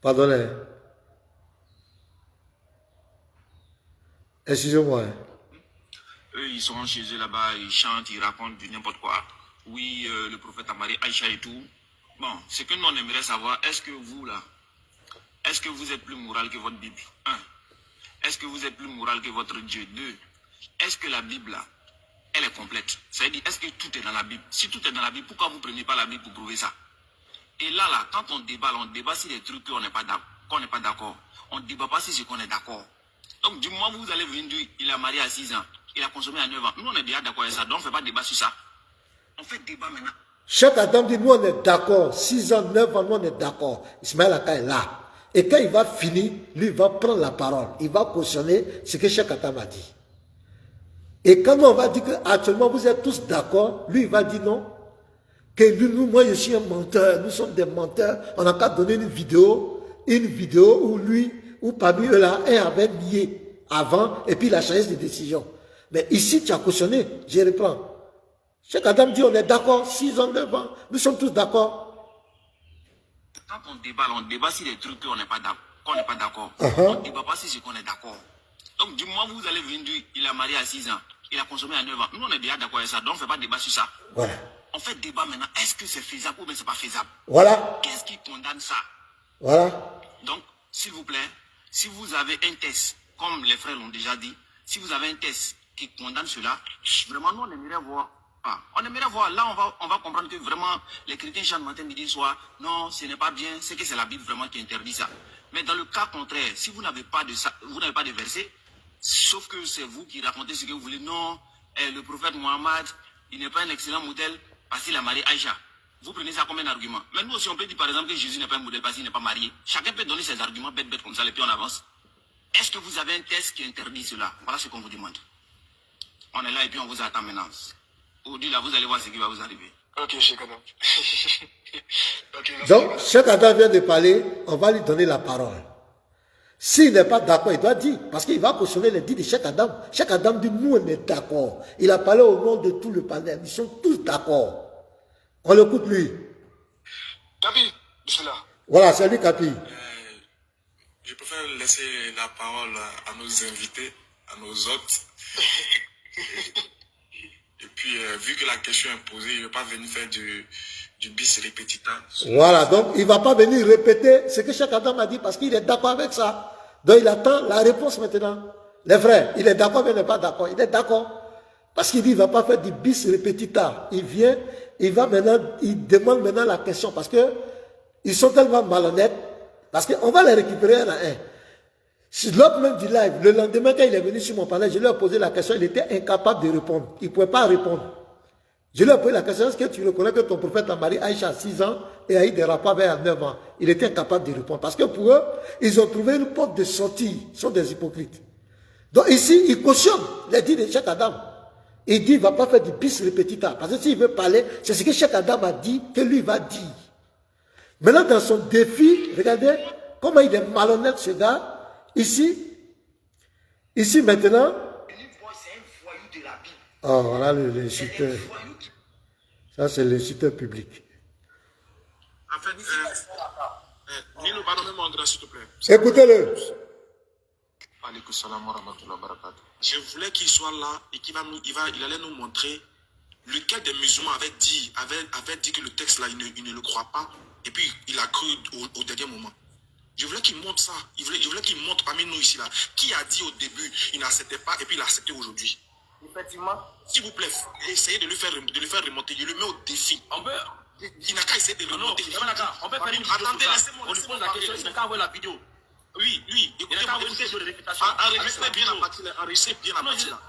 Pardonnez. Excusez-moi. Eux, ils sont chez eux là-bas, ils chantent, ils racontent du n'importe quoi. Oui, le prophète a marié Aïcha et tout. Bon, ce que nous on aimerait savoir, est-ce que vous là, est-ce que vous êtes plus moral que votre Bible? 1. Est-ce que vous êtes plus moral que votre Dieu? 2. Est-ce que la Bible là, elle est complète? C'est-à-dire, est-ce que tout est dans la Bible? Si tout est dans la Bible, pourquoi vous ne prenez pas la Bible pour prouver ça? Et là, quand on débat sur des trucs qu'on n'est pas d'accord. On ne débat pas sur ce qu'on est d'accord. Donc, du moment où vous allez venir dire, il a marié à 6 ans, il a consommé à 9 ans. Nous, on est bien d'accord avec ça, donc on ne fait pas débat sur ça. On fait débat maintenant. Cheikh Adam dit, nous on est d'accord. 6 ans, 9 ans, nous on est d'accord. Ismaël Aka est là. Et quand il va finir, lui, il va prendre la parole. Il va cautionner ce que Cheikh Adam a dit. Et quand on va dire qu'actuellement vous êtes tous d'accord, lui, il va dire non. Que lui, moi, je suis un menteur. Nous sommes des menteurs. On n'a qu'à donner une vidéo où lui, ou parmi eux là, un avait nié avant, et puis il a changé de décision. Mais ici, tu as cautionné. Je reprends. Cheikh Adam dit, on est d'accord, 6 ans, 9 ans. Nous sommes tous d'accord. Quand on débat sur des trucs qu'on n'est pas d'accord. On ne débat pas sur ce qu'on est d'accord. Donc, du moment où vous allez venir dire, il a marié à 6 ans, il a consommé à 9 ans. Nous, on est bien d'accord avec ça, donc on ne fait pas débat sur ça. Voilà. On fait débat maintenant, est-ce que c'est faisable ou bien c'est pas faisable? Voilà. Qu'est-ce qui condamne ça? Voilà. Donc, s'il vous plaît, si vous avez un test, comme les frères l'ont déjà dit, si vous avez un test qui condamne cela, vraiment, nous, on aimerait voir. On aimerait voir, là, on va comprendre que vraiment, les chrétiens chantent matin, midi, soir. Non, ce n'est pas bien, c'est que c'est la Bible vraiment qui interdit ça. Mais dans le cas contraire, si vous n'avez pas de ça, vous n'avez pas de verset, sauf que c'est vous qui racontez ce que vous voulez. Non, le prophète Mohammed, il n'est pas un excellent modèle parce qu'il a marié Aïcha. Vous prenez ça comme un argument. Mais nous aussi, on peut dire par exemple que Jésus n'est pas un modèle parce qu'il n'est pas marié. Chacun peut donner ses arguments bêtes comme ça, et puis on avance. Est-ce que vous avez un test qui interdit cela? Voilà ce qu'on vous demande. On est là et puis on vous attend maintenant. Aujourd'hui, là, vous allez voir ce qui va vous arriver. Ok, Cheikh Adam. Okay, donc, Cheikh Adam vient de parler, on va lui donner la parole. S'il n'est pas d'accord, il doit dire, parce qu'il va cautionner les dits de Cheikh Adam. Cheikh Adam dit, nous on est d'accord. Il a parlé au nom de tout le panel. Ils sont tous d'accord. On l'écoute lui. Kapi, bismillah. Voilà, c'est lui Kapi. Je préfère laisser la parole à nos invités, à nos hôtes. Et puis, vu que la question est posée, il ne va pas venir faire du bis répétita. Voilà, donc il ne va pas venir répéter ce que Cheikh Adam a dit parce qu'il est d'accord avec ça. Donc il attend la réponse maintenant. Les frères, il est d'accord mais il n'est pas d'accord. Il est d'accord. Parce qu'il dit, il ne va pas faire du bis répétita. Il vient, il demande maintenant la question parce que ils sont tellement malhonnêtes. Parce qu'on va les récupérer un à un. Lors même du live, le lendemain, quand il est venu sur mon panel, je lui ai posé la question, il était incapable de répondre. Il ne pouvait pas répondre. Je lui ai posé la question, est-ce que tu reconnais que ton prophète a marié Aïcha à 6 ans et a eu des rapports avec à 9 ans? Il était incapable de répondre. Parce que pour eux, ils ont trouvé une porte de sortie. Ils sont des hypocrites. Donc ici, il cautionne les dits de Cheikh Adam. Il dit, il ne va pas faire du bis repetita. Parce que s'il veut parler, c'est ce que Cheikh Adam a dit, que lui va dire. Maintenant, dans son défi, regardez comment il est malhonnête, ce gars. Ici maintenant. Oh, voilà le chuteur. Ça, c'est le chuteur public. En fait, Nino, pardonnez-moi en grâce, s'il te plaît. Écoutez-le. Je voulais qu'il soit là et qu'il allait nous montrer lequel des musulmans avait dit que le texte là, il ne le croit pas. Et puis, il a cru au dernier moment. Je voulais qu'il montre ça. Je voulais qu'il montre parmi nous ici là. Qui a dit au début, il n'acceptait pas et puis il a accepté aujourd'hui. Effectivement. S'il vous plaît, essayez de le faire remonter. Je le mets au défi. Il n'a qu'à essayer de remonter. On peut faire une vidéo. Attendez, On lui pose la question, il n'a qu'à avoir la vidéo. Oui, enregistrez bien la partie là.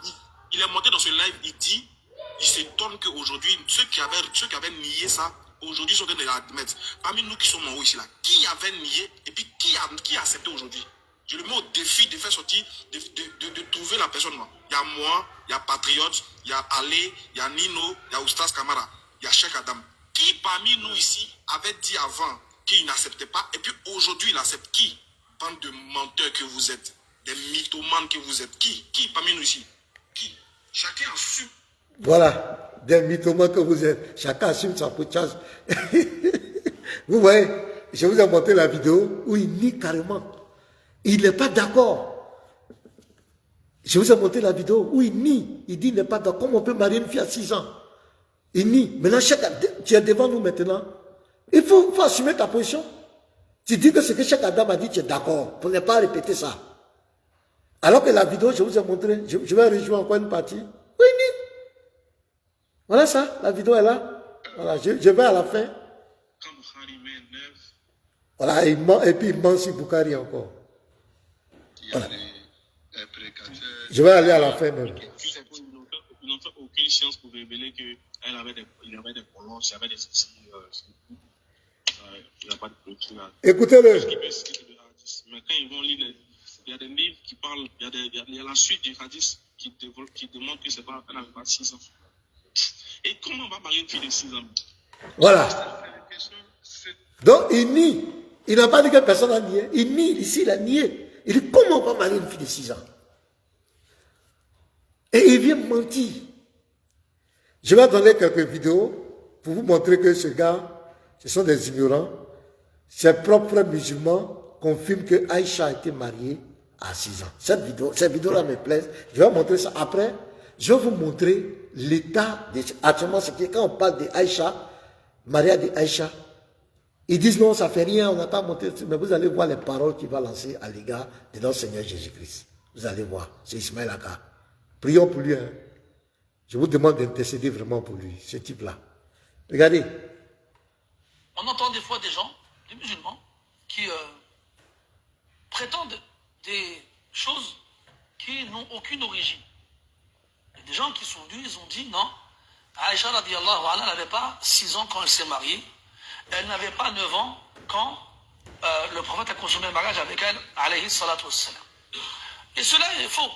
Il est monté dans ce live, il s'étonne qu'aujourd'hui, ceux qui avaient nié ça, aujourd'hui sont en train de l'admettre. Parmi nous qui sommes en haut ici là, qui avait nié et puis qui a accepté aujourd'hui? Je le mets au défi de faire sortir, de trouver la personne. Il y a moi, il y a Patriote, il y a Ale, il y a Nino, il y a Oustaz Kamara, il y a Cheikh Adam. Qui parmi nous ici avait dit avant qu'il n'acceptait pas et puis aujourd'hui il accepte? Qui? Bande de menteurs que vous êtes, des mythomanes que vous êtes. Qui parmi nous ici? Qui? Chacun assume. Voilà, des mythomanes que vous êtes. Chacun assume sa pochage. Vous voyez, je vous ai montré la vidéo où il nie carrément. Il n'est pas d'accord. Je vous ai montré la vidéo où il nie. Il dit il n'est pas d'accord. Comment on peut marier une fille à 6 ans? Il nie. Maintenant, tu es devant nous maintenant. Il faut assumer ta position. Tu dis que ce que Cheikh Adam a dit, tu es d'accord. Pour ne pas répéter ça. Alors que la vidéo, je vous ai montré, je vais rejouer encore une partie. Oui, il nie. Voilà ça, la vidéo est là. Voilà, je vais à la fin. Voilà, il ment, et puis il ment sur Bukhari encore. Voilà. Je vais aller à la fin même. Ils n'ont fait aucune science pour révéler qu'il avait des prolonges, il y avait des soucis. Il n'y a pas de production là. Écoutez-le. Mais quand ils vont lire, il y a des livres qui parlent, il y a la suite du hadith qui démontre que c'est pas, elle n'avait pas 6 ans. Et comment on va marier une fille de 6 ans? Voilà. Donc il nie. Il n'a pas dit que personne n'a nié. Il nie. Ici, il a nié. Il dit comment on va marier une fille de 6 ans? Et il vient mentir. Je vais donner quelques vidéos pour vous montrer que ce gars, ce sont des ignorants. Ses propres musulmans confirment que Aïcha a été mariée à 6 ans. Cette vidéo-là me plaît. Je vais montrer ça. Après, je vais vous montrer l'état actuellement. C'est que quand on parle d'Aïcha, Maria d'Aïcha, ils disent non, ça ne fait rien, on n'a pas monté. Mais vous allez voir les paroles qu'il va lancer à l'égard de notre Seigneur Jésus-Christ. Vous allez voir. C'est Ismaël Aga. Prions pour lui. Hein. Je vous demande d'intercéder vraiment pour lui, ce type-là. Regardez. On entend des fois des gens, des musulmans, qui prétendent des choses qui n'ont aucune origine. Il y a des gens qui sont venus, ils ont dit non, Aïcha radiallahu anha n'avait pas 6 ans quand elle s'est mariée, elle n'avait pas 9 ans quand le prophète a consommé un mariage avec elle, alayhi salatu wassalam. Et cela est faux,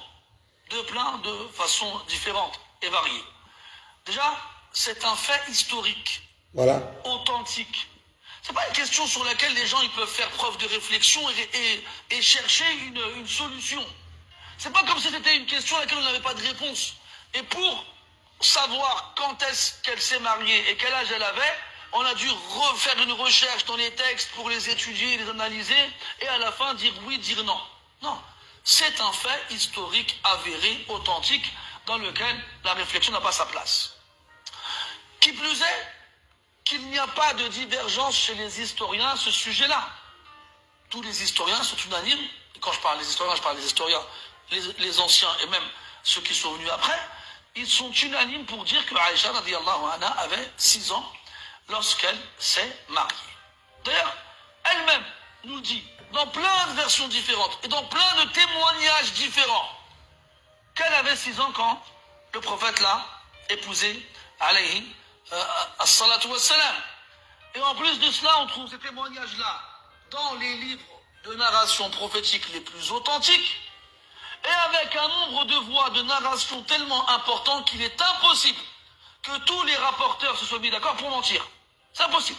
de plein de façons différentes et variées. Déjà, c'est un fait historique, voilà, authentique. Ce n'est pas une question sur laquelle les gens ils peuvent faire preuve de réflexion et chercher une solution. Ce n'est pas comme si c'était une question à laquelle on n'avait pas de réponse. Et pour savoir quand est-ce qu'elle s'est mariée et quel âge elle avait, on a dû refaire une recherche dans les textes pour les étudier, les analyser, et à la fin dire oui, dire non. Non, c'est un fait historique, avéré, authentique, dans lequel la réflexion n'a pas sa place. Qui plus est, qu'il n'y a pas de divergence chez les historiens à ce sujet-là. Tous les historiens sont unanimes, et quand je parle des historiens, je parle des historiens, les anciens et même ceux qui sont venus après, ils sont unanimes pour dire que Aïcha radiallahu anha avait 6 ans lorsqu'elle s'est mariée. D'ailleurs, elle-même nous dit, dans plein de versions différentes et dans plein de témoignages différents qu'elle avait 6 ans quand le prophète l'a épousée, alayhi as-salatu wassalam. Et en plus de cela, on trouve ces témoignages-là dans les livres de narration prophétique les plus authentiques et avec un nombre de voix de narration tellement important qu'il est impossible que tous les rapporteurs se soient mis d'accord pour mentir. C'est impossible.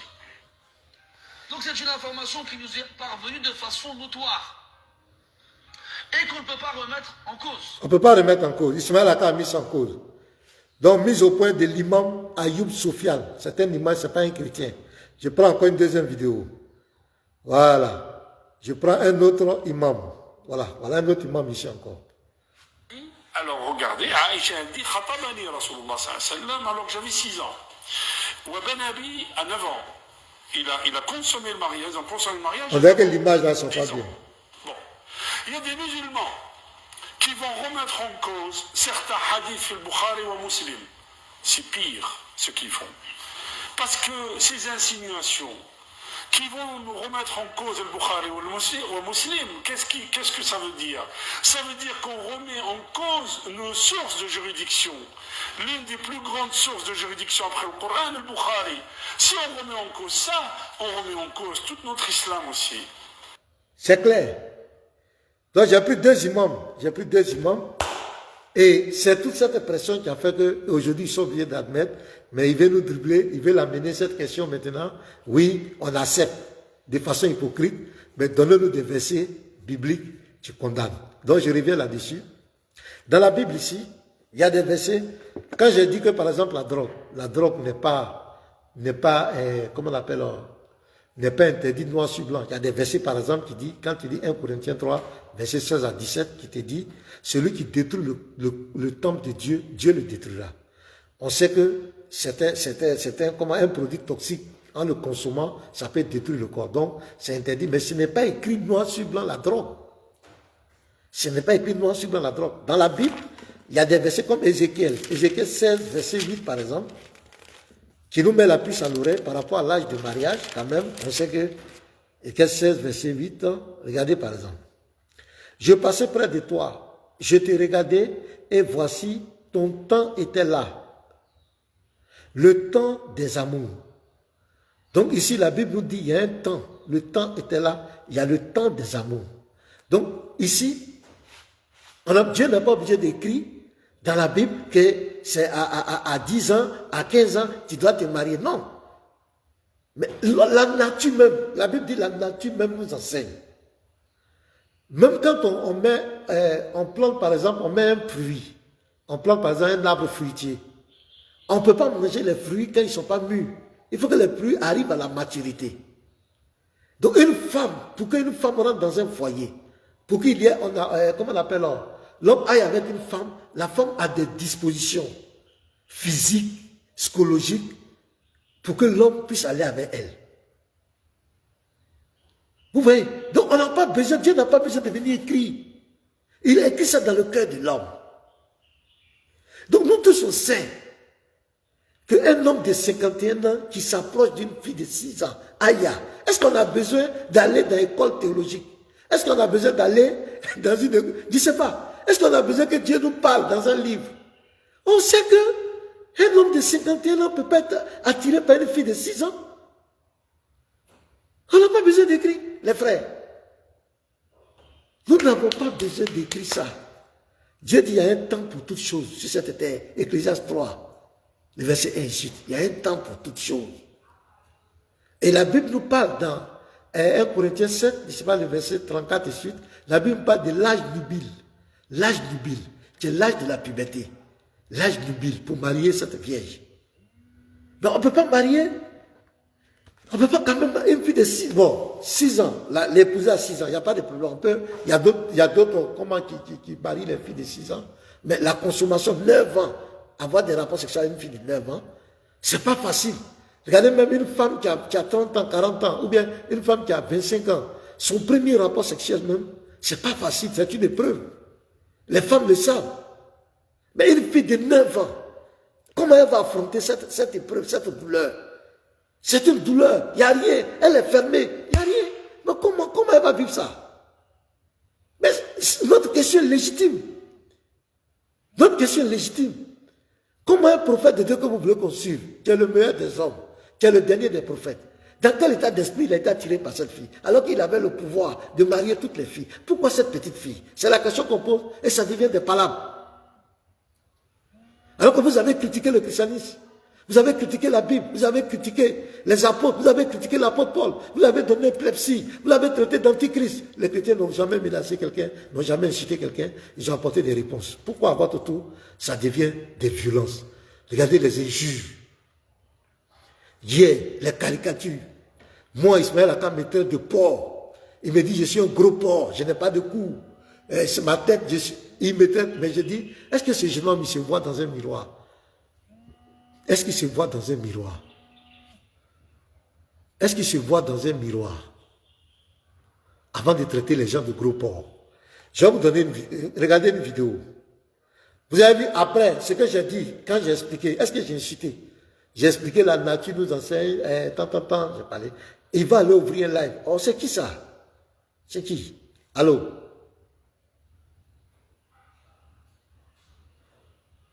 Donc c'est une information qui nous est parvenue de façon notoire et qu'on ne peut pas remettre en cause. On ne peut pas remettre en cause. Ismaël a mis en cause. Donc, mise au point de l'imam Ayoub Soufiane. C'est un imam, ce n'est pas un chrétien. Je prends encore une deuxième vidéo. Voilà. Je prends un autre imam. Voilà. Voilà un autre imam ici encore. Alors regardez, Aïcha dit Khatabani Rasulullah sallallahu alayhi wa sallam alors que j'avais 6 ans. Wa Ben Abi à 9 ans. Il a consommé le mariage, ils ont consommé le mariage. On dirait que l'image là sont pas bien. Bon. Il y a des musulmans qui vont remettre en cause certains hadiths du Bukhari ou Muslim. C'est pire ce qu'ils font. Parce que ces insinuations qui vont nous remettre en cause le Bukhari ou le Muslim, qu'est-ce que ça veut dire? Ça veut dire qu'on remet en cause nos sources de juridiction. L'une des plus grandes sources de juridiction après le Coran, le Bukhari. Si on remet en cause ça, on remet en cause tout notre islam aussi. C'est clair. Donc j'ai pris 2 imams. J'ai pris 2 imams. Et c'est toute cette pression qui a fait qu'aujourd'hui ils sont obligés d'admettre, mais il veut nous dribbler, il veut l'amener cette question maintenant. Oui, on accepte de façon hypocrite, mais donne-nous des versets bibliques, tu condamnes. Donc je reviens là-dessus. Dans la Bible ici, il y a des versets. Quand j'ai dit que par exemple la drogue n'est pas, comment on l'appelle, n'est pas interdite noir sur blanc. Il y a des versets par exemple qui dit, quand tu dis 1 Corinthiens 3, verset 16 à 17, qui te dit, celui qui détruit le temple de Dieu, Dieu le détruira. On sait que c'est un produit toxique. En le consommant, ça peut détruire le corps. Donc, c'est interdit. Mais ce n'est pas écrit noir sur blanc la drogue. Ce n'est pas écrit noir sur blanc la drogue. Dans la Bible, il y a des versets comme Ézéchiel. Ézéchiel 16, verset 8 par exemple, qui nous met la puce à l'oreille par rapport à l'âge de mariage. Quand même, on sait que Ézéchiel 16, verset 8, regardez par exemple. Je passais près de toi, je te regardais et voici ton temps était là. Le temps des amours. Donc ici la Bible nous dit il y a un temps, le temps était là, il y a le temps des amours. Donc ici, Dieu n'a pas obligé d'écrire dans la Bible que c'est à 10 ans, à 15 ans, tu dois te marier. Non. Mais la nature même, la Bible dit la nature même nous enseigne. Même quand on plante par exemple, on met un fruit, on plante par exemple un arbre fruitier, on ne peut pas manger les fruits quand ils ne sont pas mûrs. Il faut que les fruits arrivent à la maturité. Donc une femme, pour qu'une femme rentre dans un foyer, pour qu'il y ait, comment on appelle, l'homme aille avec une femme, la femme a des dispositions physiques, psychologiques, pour que l'homme puisse aller avec elle. Vous voyez? Donc on n'a pas besoin, Dieu n'a pas besoin de venir écrire. Il a écrit ça dans le cœur de l'homme. Donc nous tous on sait qu'un homme de 51 ans qui s'approche d'une fille de 6 ans, aïe, est-ce qu'on a besoin d'aller dans l'école théologique? Est-ce qu'on a besoin d'aller dans une... Je ne sais pas. Est-ce qu'on a besoin que Dieu nous parle dans un livre? On sait qu'un homme de 51 ans ne peut pas être attiré par une fille de 6 ans. On n'a pas besoin d'écrire, les frères. Nous n'avons pas besoin d'écrire ça. Dieu dit il y a un temps pour toutes choses sur cette terre. Ecclésiaste 3, le verset 1 et suite. Il y a un temps pour toutes choses. Et la Bible nous parle dans 1 Corinthiens 7, je ne sais pas, le verset 34 et suite. La Bible parle de l'âge nubile. L'âge nubile, c'est l'âge de la puberté. L'âge nubile pour marier cette vierge. Mais on ne peut pas marier. On ne peut pas quand même une fille de 6 ans, l'épouser à 6 ans, il n'y a pas de problème. Il y a d'autres qui marient les filles de 6 ans. Mais la consommation, 9 ans, avoir des rapports sexuels avec une fille de 9 ans, c'est pas facile. Regardez même une femme qui a 30 ans, 40 ans, ou bien une femme qui a 25 ans, son premier rapport sexuel même, c'est pas facile, c'est une épreuve. Les femmes le savent. Mais une fille de 9 ans, comment elle va affronter cette épreuve, cette douleur? C'est une douleur, il n'y a rien, elle est fermée, il n'y a rien. Mais comment elle va vivre ça? Mais notre question est légitime. Notre question est légitime. Comment un prophète de Dieu que vous voulez qu'on suive, qui est le meilleur des hommes, qui est le dernier des prophètes, dans quel état d'esprit il a été attiré par cette fille, alors qu'il avait le pouvoir de marier toutes les filles? Pourquoi cette petite fille? C'est la question qu'on pose et ça devient des palabres. Alors que vous avez critiqué le christianisme, vous avez critiqué la Bible, vous avez critiqué les apôtres, vous avez critiqué l'apôtre Paul, vous avez donné plebscie, vous l'avez traité d'antichrist. Les chrétiens n'ont jamais menacé quelqu'un, n'ont jamais incité quelqu'un, ils ont apporté des réponses. Pourquoi à votre tour, ça devient des violences? Regardez les injures. Hier, les caricatures. Moi, Ismaël Aka m'était de porc. Il me dit, je suis un gros porc, je n'ai pas de cou. C'est ma tête, il me traite, mais je dis, est-ce que ce jeune homme, il se voit dans un miroir? Est-ce qu'il se voit dans un miroir? Est-ce qu'il se voit dans un miroir? Avant de traiter les gens de gros porcs. Je vais vous donner regardez une vidéo. Vous avez vu après ce que j'ai dit, quand j'ai expliqué, est-ce que j'ai incité? J'ai expliqué la nature nous enseigne, j'ai parlé. Il va aller ouvrir un live. Oh, c'est qui ça? C'est qui? Allô?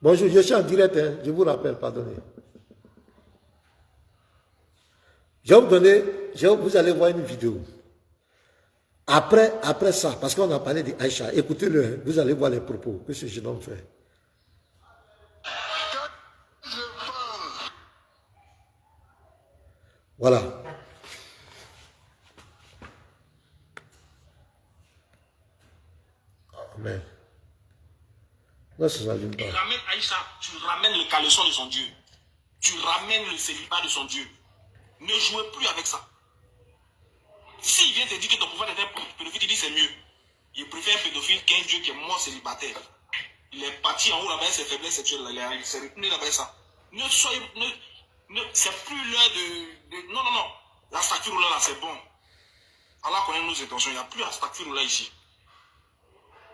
Bonjour, je suis en direct, hein, je vous rappelle, pardonnez. Je vais vous donner, vous allez voir une vidéo. Après ça, parce qu'on a parlé d'Aïcha, écoutez-le, vous allez voir les propos que ce jeune homme fait. Voilà. Amen. Là, ça s'allume pas. Tu ramènes Aïcha, tu ramènes le caleçon de son Dieu. Tu ramènes le célibat de son Dieu. Ne jouez plus avec ça. S'il vient te dire que ton pouvoir est un pédophile, tu dis c'est mieux. Il préfère un pédophile qu'un Dieu qui est mort célibataire. Il est parti en haut là-bas, ses faiblesses sexuelles, il s'est retenu là-bas ça. Ne soyez. C'est plus l'heure de. Non. La stakfiroula là, c'est bon. Allah connaît nos intentions. Il n'y a plus à stakfiroula ici.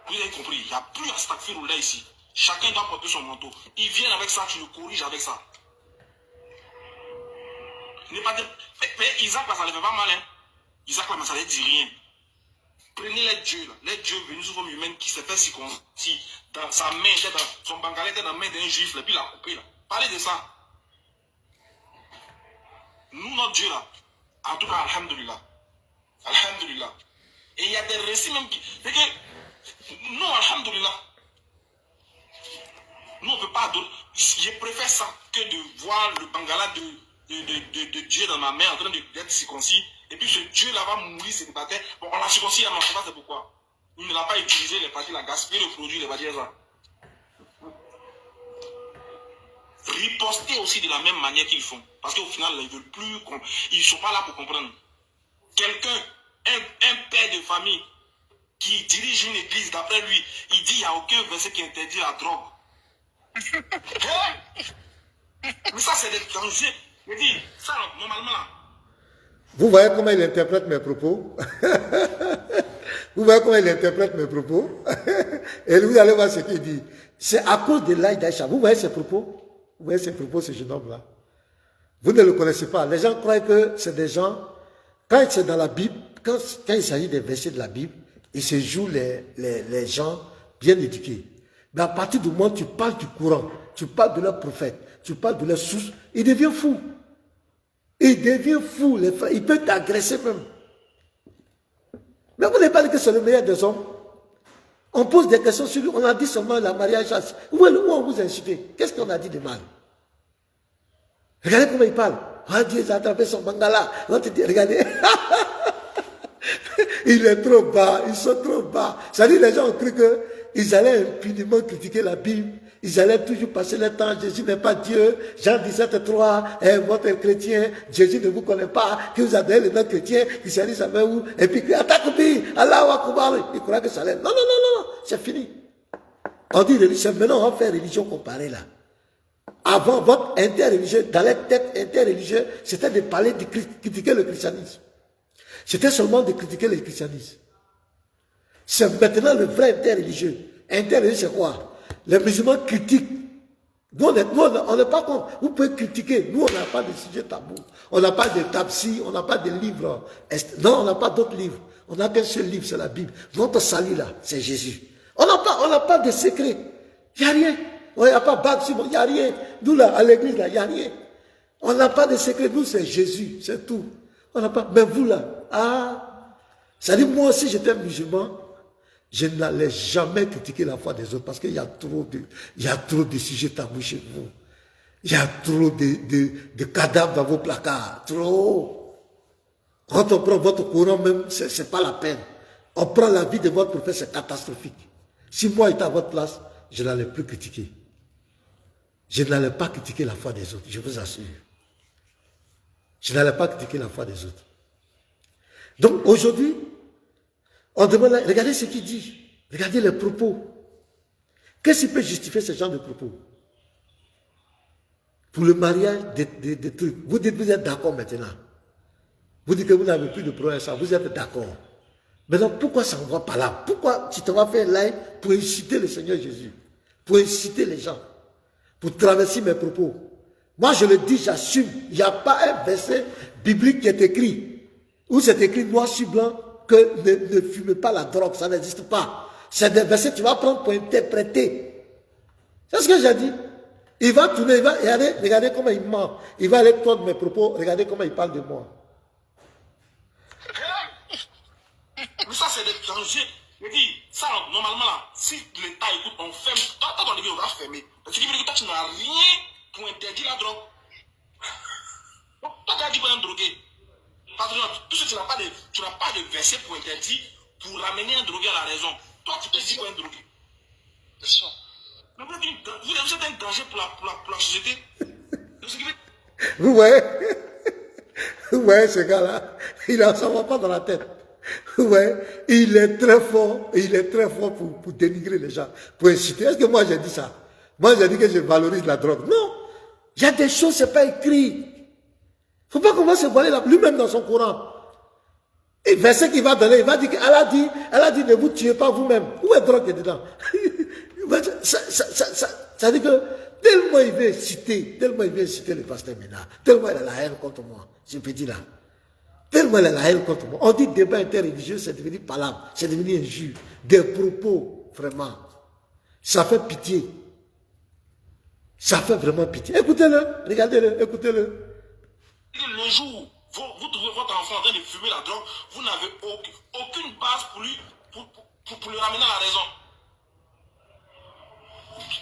Vous avez compris, il n'y a plus à stakfiroula ici. Chacun doit porter son manteau. Ils viennent avec ça, tu le corriges avec ça. Mais Isaac, là, ça ne fait pas mal. Hein. Isaac, là, ça ne dit rien. Prenez les dieux, là. Les dieux venus sous forme humaine qui s'est fait circoncis. Dans sa main, son bangalais était dans la main d'un juif, là, puis il a coupé. Là. Parlez de ça. Nous, notre Dieu, là, en tout cas, alhamdulillah. Alhamdulillah. Et il y a des récits même qui. C'est que, nous, alhamdulillah. Nous, on ne peut pas. Je préfère ça que de voir le bangala de Dieu dans ma main en train d'être circoncis. Et puis ce Dieu-là va mourir célibataire. Bon, on l'a circoncis, mais on ne sait pas c'est pourquoi. Il ne l'a pas utilisé, les parties, il a gaspillé le produit, il va dire ça. Riposter aussi de la même manière qu'ils font. Parce qu'au final, ils ne veulent plus. Ils ne sont pas là pour comprendre. Quelqu'un, un père de famille, qui dirige une église, d'après lui, il dit qu'il n'y a aucun verset qui interdit la drogue. Mais ça, c'est des dangers. Je dis, ça, normalement, là. Vous voyez comment il interprète mes propos? Vous voyez comment il interprète mes propos? Et vous allez voir ce qu'il dit. C'est à cause de l'âge d'Aïcha. Vous voyez ses propos? Vous voyez ses propos, ce jeune homme-là? Vous ne le connaissez pas. Les gens croient que c'est des gens, quand c'est dans la Bible, quand il s'agit des versets de la Bible, ils se jouent les gens bien éduqués. Mais à partir du moment où tu parles du Coran, tu parles de leur prophète, tu parles de leur source, il devient fou. Il devient fou, les frères. Il peut t'agresser même. Mais vous n'avez pas dit que c'est le meilleur des hommes. On pose des questions sur lui. On a dit seulement la mariage. Où on vous a insulté? Qu'est-ce qu'on a dit de mal? Regardez comment il parle. Ah, Dieu a attrapé son bangala. Regardez. Il est trop bas. Ils sont trop bas. C'est-à-dire les gens ont cru qu'ils allaient impuniment critiquer la Bible. Ils allaient toujours passer le temps. Jésus n'est pas Dieu. Jean 17,3. Votre chrétien, Jésus ne vous connaît pas. Que vous avez les autres chrétiens qui s'allient avec vous. Et puis, attaque-lui. Allah Akbar. Il croit que ça allait. Non. C'est fini. On dit religion. Maintenant, on va faire religion comparée là. Avant, votre interreligieux, dans les têtes interreligieux, c'était de parler, de critiquer le christianisme. C'était seulement de critiquer le christianisme. C'est maintenant le vrai interreligieux. Interreligieux, c'est quoi? Les musulmans critiquent Nous, on n'est pas contre. Vous pouvez critiquer. Nous, on n'a pas de sujet tabou. On n'a pas de tapsi, on n'a pas de livres. Non, on n'a pas d'autres livres. On n'a qu'un seul livre, c'est la Bible. Notre salut, là, c'est Jésus. On n'a pas de secret. Il n'y a rien. Il n'y a pas baptême, il n'y a rien. Nous, là, à l'église, là, il n'y a rien. On n'a pas de secret. Nous, c'est Jésus, c'est tout. On n'a pas. Mais vous, là, ça dit, moi aussi, j'étais musulman. Je n'allais jamais critiquer la foi des autres parce qu'il y a trop de sujets tabous chez vous. Il y a trop de cadavres dans vos placards. Trop. Quand on prend votre Coran même, c'est pas la peine. On prend la vie de votre prophète, c'est catastrophique. Si moi j'étais à votre place, je n'allais plus critiquer. Je n'allais pas critiquer la foi des autres, je vous assure. Je n'allais pas critiquer la foi des autres. Donc aujourd'hui, on demande, regardez ce qu'il dit. Regardez les propos. Qu'est-ce qui peut justifier ce genre de propos? Pour le mariage des trucs. Vous dites que vous êtes d'accord maintenant. Vous dites que vous n'avez plus de problème, ça. Vous êtes d'accord. Maintenant, pourquoi ça ne va pas là? Pourquoi tu te vas faire live pour inciter le Seigneur Jésus? Pour inciter les gens? Pour traverser mes propos? Moi, je le dis, j'assume. Il n'y a pas un verset biblique qui est écrit, où c'est écrit noir sur blanc, que ne fumez pas la drogue, ça n'existe pas. C'est des versets que tu vas prendre pour interpréter. C'est ce que j'ai dit. Il va tourner, il va regardez comment il ment. Il va aller tordre mes propos, regardez comment il parle de moi. Mais ça, c'est des dangers. Je dis, ça, normalement, là, si l'État écoute, on ferme. Toi, ton début, on va fermer. Parce que toi, tu n'as rien pour interdire la drogue. Donc, toi, tu as dit pour un drogué. Parce que tout ce que tu n'as pas de verset pour interdire, pour ramener un drogué à la raison. Toi, tu te dis pour un drogué. C'est ça. Mais vous êtes un danger pour la société. Vous voyez? Vous voyez ce gars-là? Il ne s'en va pas dans la tête. Vous voyez? Il est très fort pour dénigrer les gens, pour inciter. Est-ce que moi j'ai dit ça? Moi j'ai dit que je valorise la drogue. Non! Il y a des choses, ce n'est pas écrit. Il ne faut pas commencer à voiler lui-même dans son Coran. Et verset qu'il va donner, il va dire qu'elle a dit ne vous tuez pas vous-même. Où est drogue dedans? Ça dit que tellement il veut citer le pasteur Ménard, tellement il a la haine contre moi. Je peux dire là. Tellement il a la haine contre moi. On dit débat interreligieux, c'est devenu palabre, c'est devenu injure. Des propos, vraiment. Ça fait pitié. Ça fait vraiment pitié. Écoutez-le, regardez-le, écoutez-le. Le jour où vous trouvez votre enfant en train de fumer la drogue, vous n'avez aucune base pour le ramener à la raison.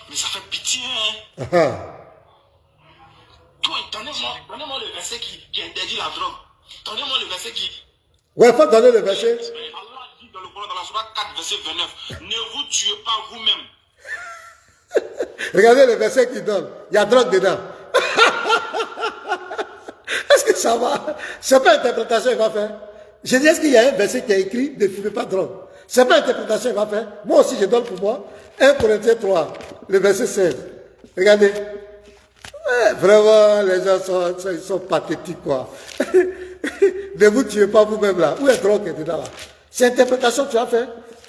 Mais ça fait pitié, hein. Donnez-moi le verset qui interdit la drogue. Donnez-moi le verset qui... Ouais, il faut donner le verset. Allah dit dans le Coran, dans la Sourate 4, verset 29, ne vous tuez pas vous-même. Regardez le verset qu'il donne. Il y a drogue dedans. Est-ce que ça va? C'est pas interprétation qu'il va faire. Je dis, est-ce qu'il y a un verset qui est écrit, ne fumez pas de drogue? C'est pas interprétation qu'il va faire. Moi aussi, je donne pour moi 1 Corinthiens 3, le verset 16. Regardez. Ouais, vraiment, les gens sont pathétiques, quoi. Ne vous tuez pas vous-même là. Où est drogue qui est dedans là? C'est interprétation que tu as fait.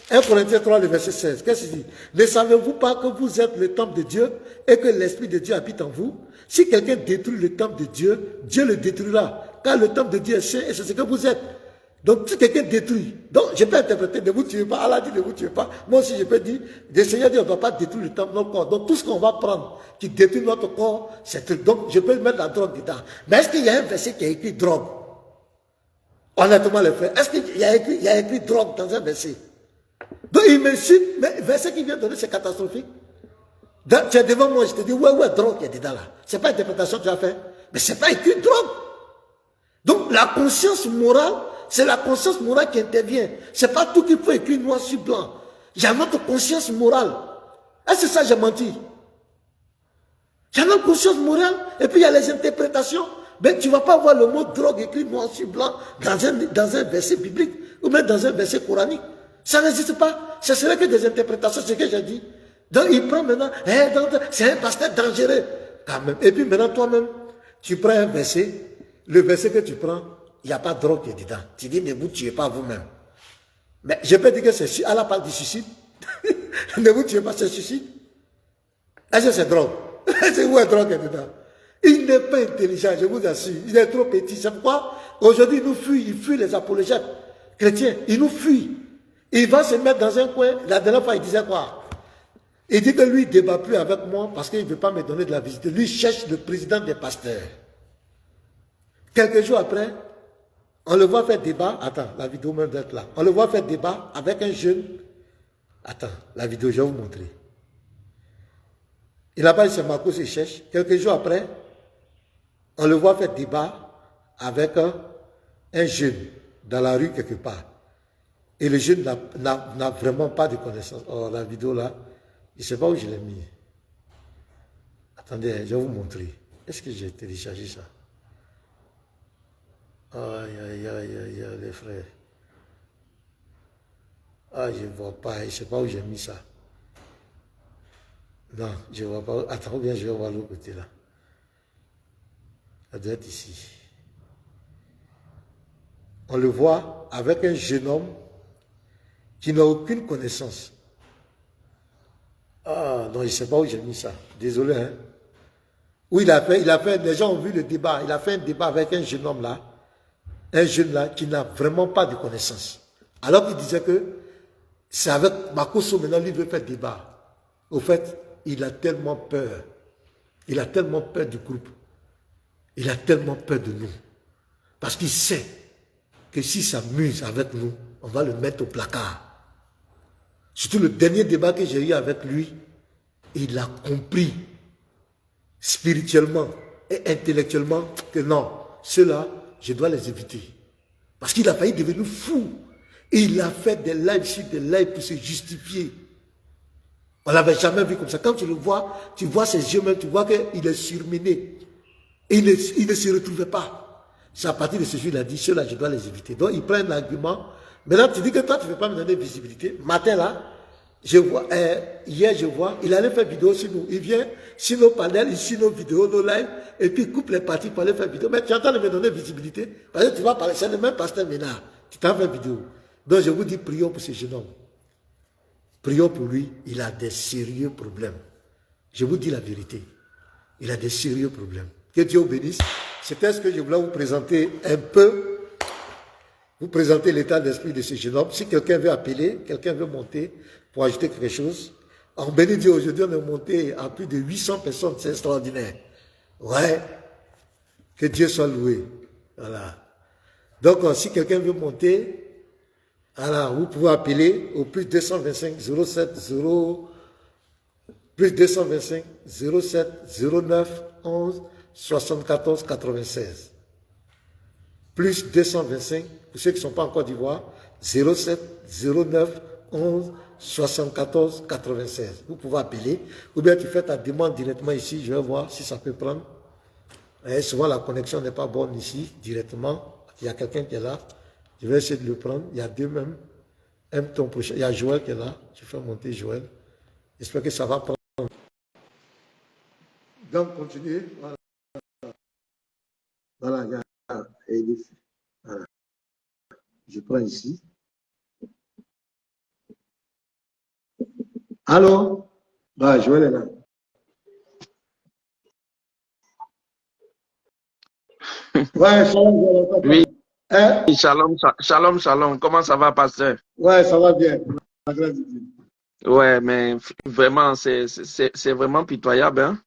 1 Corinthiens 3, le verset 16. Qu'est-ce qu'il dit? Ne savez-vous pas que vous êtes le temple de Dieu et que l'Esprit de Dieu habite en vous? Si quelqu'un détruit le temple de Dieu, Dieu le détruira. Car le temple de Dieu est saint et c'est ce que vous êtes. Donc si quelqu'un détruit, donc je peux interpréter, ne vous tuez pas. Allah dit ne vous tuez pas. Moi aussi je peux dire, le Seigneur dit on ne doit pas détruire le temple de notre corps. Donc tout ce qu'on va prendre qui détruit notre corps, c'est donc je peux mettre la drogue dedans. Mais est-ce qu'il y a un verset qui a écrit drogue? Honnêtement les frères, est-ce qu'il y a écrit drogue dans un verset? Donc il me cite, mais le verset qu'il vient de donner c'est catastrophique. Tu es devant moi, je te dis, ouais, drogue qui est dedans là. C'est pas l'interprétation que tu as fait, mais c'est pas écrit drogue. Donc la conscience morale, c'est la conscience morale qui intervient. C'est pas tout qu'il faut écrire noir sur blanc. Il y a notre conscience morale. Est-ce que ça j'ai menti? Il y a notre conscience morale, et puis il y a les interprétations. Mais tu ne vas pas voir le mot drogue écrit noir sur blanc dans un verset biblique, ou même dans un verset coranique. Ça n'existe pas. Ce serait que des interprétations, c'est ce que j'ai dit. Donc il prend maintenant, c'est un pasteur dangereux. Quand même. Et puis maintenant toi-même, tu prends un verset, le verset que tu prends, il n'y a pas de drogue qui est dedans. Tu dis ne vous tuez pas vous-même. Mais je peux dire que c'est Allah parle du suicide. Ne vous tuez pas, c'est suicide. Est-ce que c'est drogue? C'est où est drogue dedans? Il n'est pas intelligent, je vous assure. Il est trop petit. C'est pourquoi aujourd'hui il fuit les apologètes chrétiens. Il nous fuit. Il va se mettre dans un coin. La dernière fois, il disait quoi? Il dit que lui, il ne débat plus avec moi parce qu'il ne veut pas me donner de la visite. Lui, il cherche le président des pasteurs. Quelques jours après, on le voit faire débat. Attends, la vidéo même d'être là. On le voit faire débat avec un jeune. Attends, la vidéo, je vais vous montrer. Il n'a pas dit c'est Marcos, il cherche. Quelques jours après, on le voit faire débat avec un jeune dans la rue quelque part. Et le jeune n'a vraiment pas de connaissance. Oh, la vidéo là, je ne sais pas où je l'ai mis. Attendez, je vais vous montrer. Est-ce que j'ai téléchargé ça? Aïe, aïe, aïe, aïe, aïe, les frères. Ah, je ne vois pas. Je ne sais pas où j'ai mis ça. Non, je ne vois pas. Attends, bien, je vais voir l'autre côté là. Ça doit être ici. On le voit avec un jeune homme qui n'a aucune connaissance. Ah, non, je ne sais pas où j'ai mis ça. Désolé, hein. Où il a fait, les gens ont vu le débat. Il a fait un débat avec un jeune homme là. Un jeune là qui n'a vraiment pas de connaissance. Alors qu'il disait que c'est avec Makosso maintenant, lui veut faire débat. Au fait, il a tellement peur. Il a tellement peur du groupe. Il a tellement peur de nous. Parce qu'il sait que s'il s'amuse avec nous, on va le mettre au placard. Surtout le dernier débat que j'ai eu avec lui, il a compris spirituellement et intellectuellement que non, ceux-là, je dois les éviter. Parce qu'il a failli devenir fou. Et il a fait des lives sur des lives pour se justifier. On ne l'avait jamais vu comme ça. Quand tu le vois, tu vois ses yeux même, tu vois qu'il est surmené. Et il ne se retrouvait pas. C'est à partir de ce jour, il a dit, ceux-là, je dois les éviter. Donc, il prend un argument. Maintenant, tu dis que toi, tu ne veux pas me donner visibilité. Matin, là, je vois, hier, je vois, il allait faire vidéo sur nous. Il vient sur nos panels, sur nos vidéos, nos lives, et puis il coupe les parties pour aller faire vidéo. Mais tu es en train de me donner visibilité. Parce que tu vas parler, c'est le même pasteur Ménard. Tu t'en fais vidéo. Donc, je vous dis, prions pour ce jeune homme. Prions pour lui. Il a des sérieux problèmes. Je vous dis la vérité. Il a des sérieux problèmes. Que Dieu vous bénisse. C'était ce que je voulais vous présenter un peu. Vous présenter l'état d'esprit de ce jeune homme. Si quelqu'un veut appeler, quelqu'un veut monter pour ajouter quelque chose. En béni Dieu, aujourd'hui, on est monté à plus de 800 personnes. C'est extraordinaire. Ouais. Que Dieu soit loué. Voilà. Donc, si quelqu'un veut monter, alors, vous pouvez appeler au plus 225 07 0 plus 225 07 09 11 74 96. Plus 225, pour ceux qui ne sont pas en Côte d'Ivoire, 07 09 11 74 96. Vous pouvez appeler, ou bien tu fais ta demande directement ici, je vais voir si ça peut prendre. Et souvent la connexion n'est pas bonne ici, directement. Il y a quelqu'un qui est là. Je vais essayer de le prendre. Il y a deux même. Ton prochain. Il y a Joël qui est là. Je fais monter Joël. J'espère que ça va prendre. Donc, continuez. Voilà. Voilà, il y a Elif. Voilà. Je prends ici. Allô? Bah, Joël est là. Ouais, shalom, oui. Hein? Shalom, shalom, shalom. Comment ça va, pasteur? Ouais, ça va bien. La grâce de Dieu. Ouais, mais vraiment, c'est vraiment pitoyable. Hein?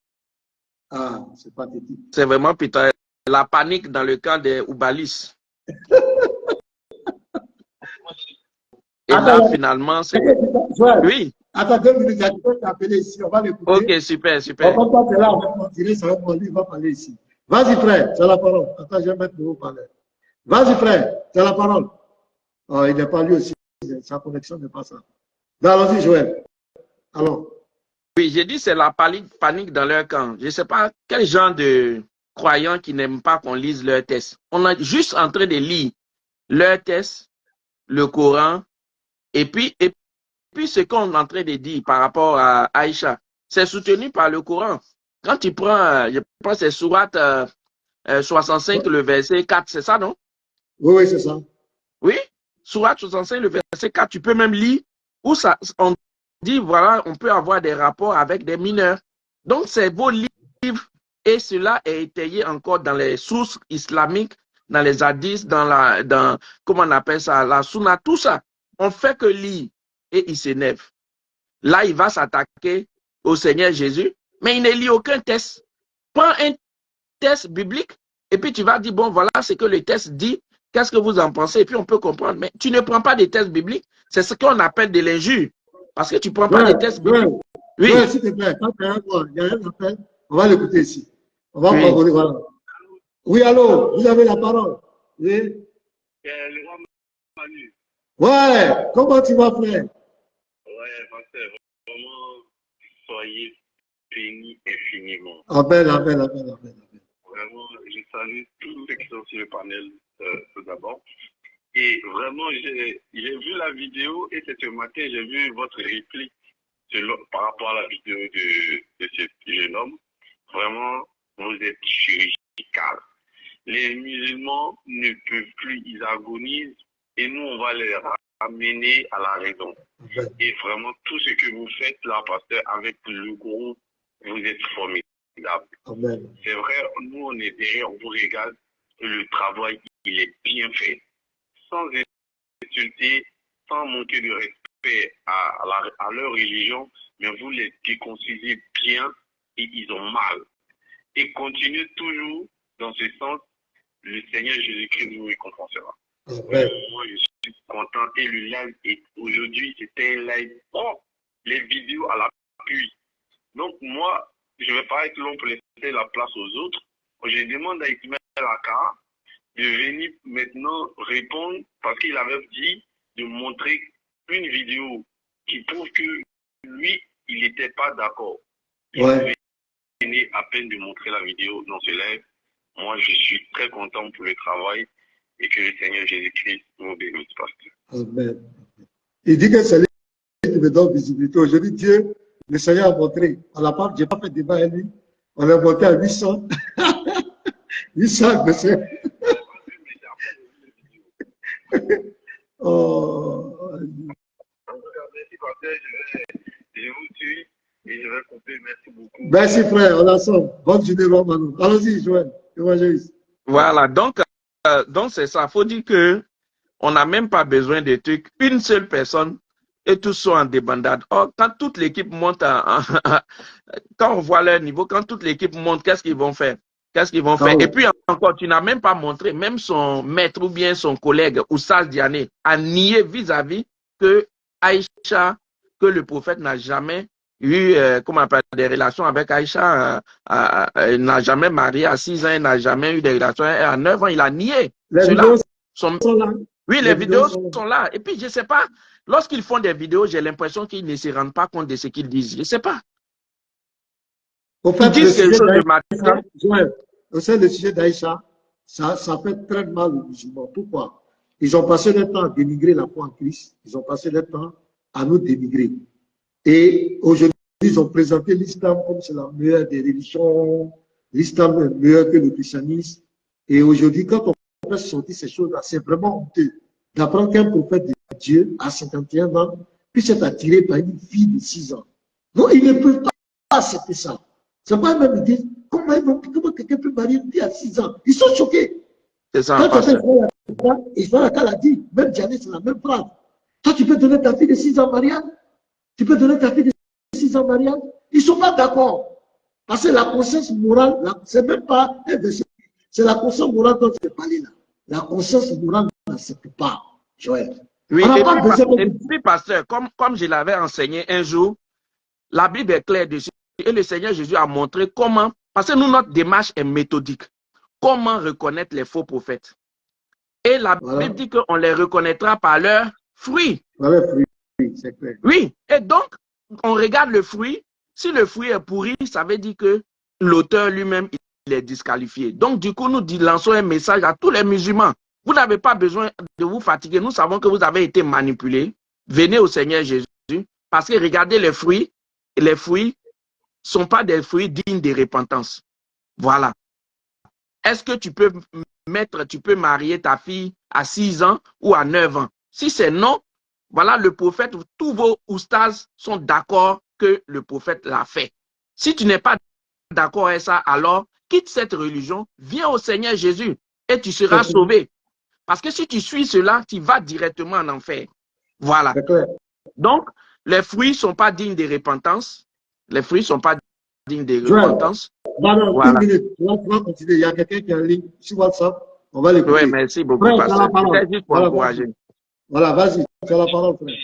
Ah, c'est pathétique. C'est vraiment pitoyable. La panique dans le camp des Oubalis. Et attends, là, finalement, c'est... Oui. Attends 2 minutes, il y a quelqu'un qui a appelé ici. On va l'écouter. Ok, super, super. On va pas là, on va continuer, ça va prendre lui, il va parler ici. Vas-y, frère, c'est la parole. Attends, je vais mettre le haut-parleur. Vas-y, frère, c'est la parole. Oh, il n'est pas lui aussi. Sa connexion n'est pas ça. Non, allons-y, Joël. Allons. Oui, j'ai dit c'est la panique dans leur camp. Je ne sais pas quel genre de croyants qui n'aiment pas qu'on lise leur texte. On est juste en train de lire leur texte, le Coran, et puis ce qu'on est en train de dire par rapport à Aïcha, c'est soutenu par le Coran. Quand tu prends, je pense que c'est Sourate 65, le verset 4, c'est ça, non? Oui, oui, c'est ça. Oui, Sourate 65, le verset 4, tu peux même lire où ça, on dit, voilà, on peut avoir des rapports avec des mineurs. Donc, c'est vos livres et cela est étayé encore dans les sources islamiques, dans les hadiths, comment on appelle ça, la sunna, tout ça. On fait que lire et il s'énerve. Là, il va s'attaquer au Seigneur Jésus, mais il ne lit aucun texte. Prends un texte biblique et puis tu vas dire, bon, voilà ce que le texte dit, qu'est-ce que vous en pensez? Et puis on peut comprendre. Mais tu ne prends pas des textes bibliques, c'est ce qu'on appelle de l'injure. Parce que tu ne prends pas des textes bibliques. Oui, s'il te plaît, quand il y a un appel, on va l'écouter ici. On va parler, voilà. Oui, allô, vous avez la parole. Oui. Le roi Manu. Ouais, comment tu vas, frère? Ouais, pasteur, vraiment, soyez bénis infiniment. Amen. Vraiment, je salue tous ceux qui sont sur le panel tout d'abord. Et vraiment, j'ai vu la vidéo et ce matin, j'ai vu votre réplique par rapport à la vidéo de ce jeune homme. Vraiment, vous êtes chirurgical. Les musulmans ne peuvent plus, ils agonisent et nous, on va les ramener à la raison. Et vraiment, tout ce que vous faites là, pasteur, avec le groupe, vous êtes formidable. C'est vrai, nous, on est derrière, on vous regarde, le travail, il est bien fait. Sans insulter, sans manquer de respect à leur religion, mais vous les déconstruisez bien et ils ont mal. Et continuez toujours dans ce sens, le Seigneur Jésus-Christ vous récompensera. Moi, je suis content et le live, aujourd'hui, c'était un live, les vidéos à l'appui. Donc, moi, je ne vais pas être long pour laisser la place aux autres. Je demande à Ismaël Aka de venir maintenant répondre parce qu'il avait dit de montrer une vidéo qui prouve que lui, il n'était pas d'accord. Il venait à peine de montrer la vidéo dans ce live. Moi, je suis très content pour le travail et que le Seigneur Jésus-Christ nous bénisse, pasteur. Amen. Il dit que c'est lui qui me donne visibilité. Aujourd'hui, Dieu, le Seigneur a montré. À la part, je n'ai pas fait de débat avec lui. On est monté à 800. 800, monsieur. Oh. Merci, pasteur. Je vous suis et je vais couper. Merci beaucoup. Merci, frère. On ensemble. Bonne journée, Romain. Allons-y, Joël. Évangéliste. Voilà, donc c'est ça. Il faut dire que on n'a même pas besoin de trucs. Une seule personne et tous sont en débandade. Or, quand toute l'équipe monte, quand on voit leur niveau, quand toute l'équipe monte, qu'est-ce qu'ils vont faire? Qu'est-ce qu'ils vont faire? Et puis encore, tu n'as même pas montré, même son maître ou bien son collègue, Oussas Diané, a nié vis-à-vis que Aïcha, que le prophète n'a jamais eu, comment on appelle, des relations avec Aïcha, n'a jamais marié à 6 ans, il n'a jamais eu des relations à 9 ans, il a nié. Les vidéos sont là. Oui, les vidéos sont là. Et puis, je ne sais pas, lorsqu'ils font des vidéos, j'ai l'impression qu'ils ne se rendent pas compte de ce qu'ils disent. Je ne sais pas. Ils disent quelque chose de matin. Joël, le sujet d'Aïcha, ça fait très mal aux musulmans. Pourquoi? Ils ont passé leur temps à dénigrer la foi en Christ. Ils ont passé leur temps à nous dénigrer. Et aujourd'hui, ils ont présenté l'islam comme c'est la meilleure des religions. L'islam est meilleur que le christianisme. Et aujourd'hui, quand on fait sortir ces choses-là, c'est vraiment honteux d'apprendre qu'un prophète de Dieu à 51 ans puisse être attiré par une fille de 6 ans. Non, ils ne peuvent pas accepter ça. C'est pas même ils disent, comment quelqu'un peut marier une fille à 6 ans? Ils sont choqués. C'est ça. Quand Ismaël l'a dit, même Diané, c'est la même phrase. Toi, tu peux donner ta fille de 6 ans en mariage? Tu peux donner ta fille de 6 ans en mariage? Ils ne sont pas d'accord. Parce que la conscience morale, c'est même pas un verset. C'est la conscience morale dont je vais parler là. La conscience morale n'accepte pas, Joël. Oui, et puis, pasteur, comme je l'avais enseigné un jour, la Bible est claire dessus. Et le Seigneur Jésus a montré comment, parce que nous, notre démarche est méthodique, comment reconnaître les faux prophètes. Et la Bible dit qu'on les reconnaîtra par leurs fruits. Par leurs fruits, c'est clair. Oui, et donc, on regarde le fruit. Si le fruit est pourri, ça veut dire que l'auteur lui-même, il est disqualifié. Donc, du coup, nous lançons un message à tous les musulmans. Vous n'avez pas besoin de vous fatiguer. Nous savons que vous avez été manipulés. Venez au Seigneur Jésus. Parce que regardez les fruits. Les fruits ne sont pas des fruits dignes de repentance. Voilà. Est-ce que tu peux marier ta fille à 6 ans ou à 9 ans? Si c'est non, voilà le prophète, tous vos oustas sont d'accord que le prophète l'a fait. Si tu n'es pas d'accord avec ça, alors quitte cette religion, viens au Seigneur Jésus et tu seras sauvé. Parce que si tu suis cela, tu vas directement en enfer. Voilà. Donc, les fruits ne sont pas dignes de repentance. Les fruits ne sont pas dignes de repentance. Voilà. Une minute, tu vas continuer. Il y a quelqu'un qui est en ligne sur WhatsApp. On va l'écouter. Oui, merci beaucoup, pasteur. C'était juste pour encourager. Voilà, vas-y, tu as la parole, frère.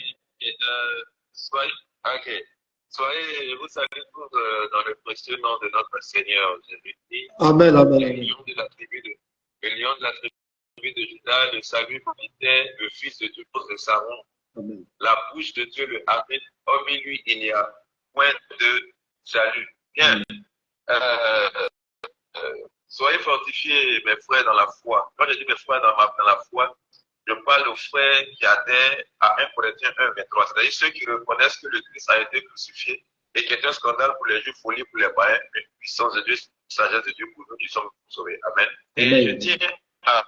Soyez, vous savez, tous dans le précieux nom de notre Seigneur Jésus-Christ. Amen, amen, Le amen. lion de la tribu de Juda, le salut militaire, le fils de Dieu de Saron, Amen. la bouche de Dieu, le Amen. Hormis lui, il n'y a point de salut. Bien. Soyez fortifiés, mes frères, dans la foi. Quand je dis mes frères dans la foi, je parle aux frères qui adhèrent à 1 Corinthiens 1, 23. C'est-à-dire ceux qui reconnaissent que le Christ a été crucifié et qui est un scandale pour les Juifs, folie pour les païens, une puissance de Dieu, sagesse de Dieu pour nous qui sommes sauvés. Amen. Et Amen. je tiens à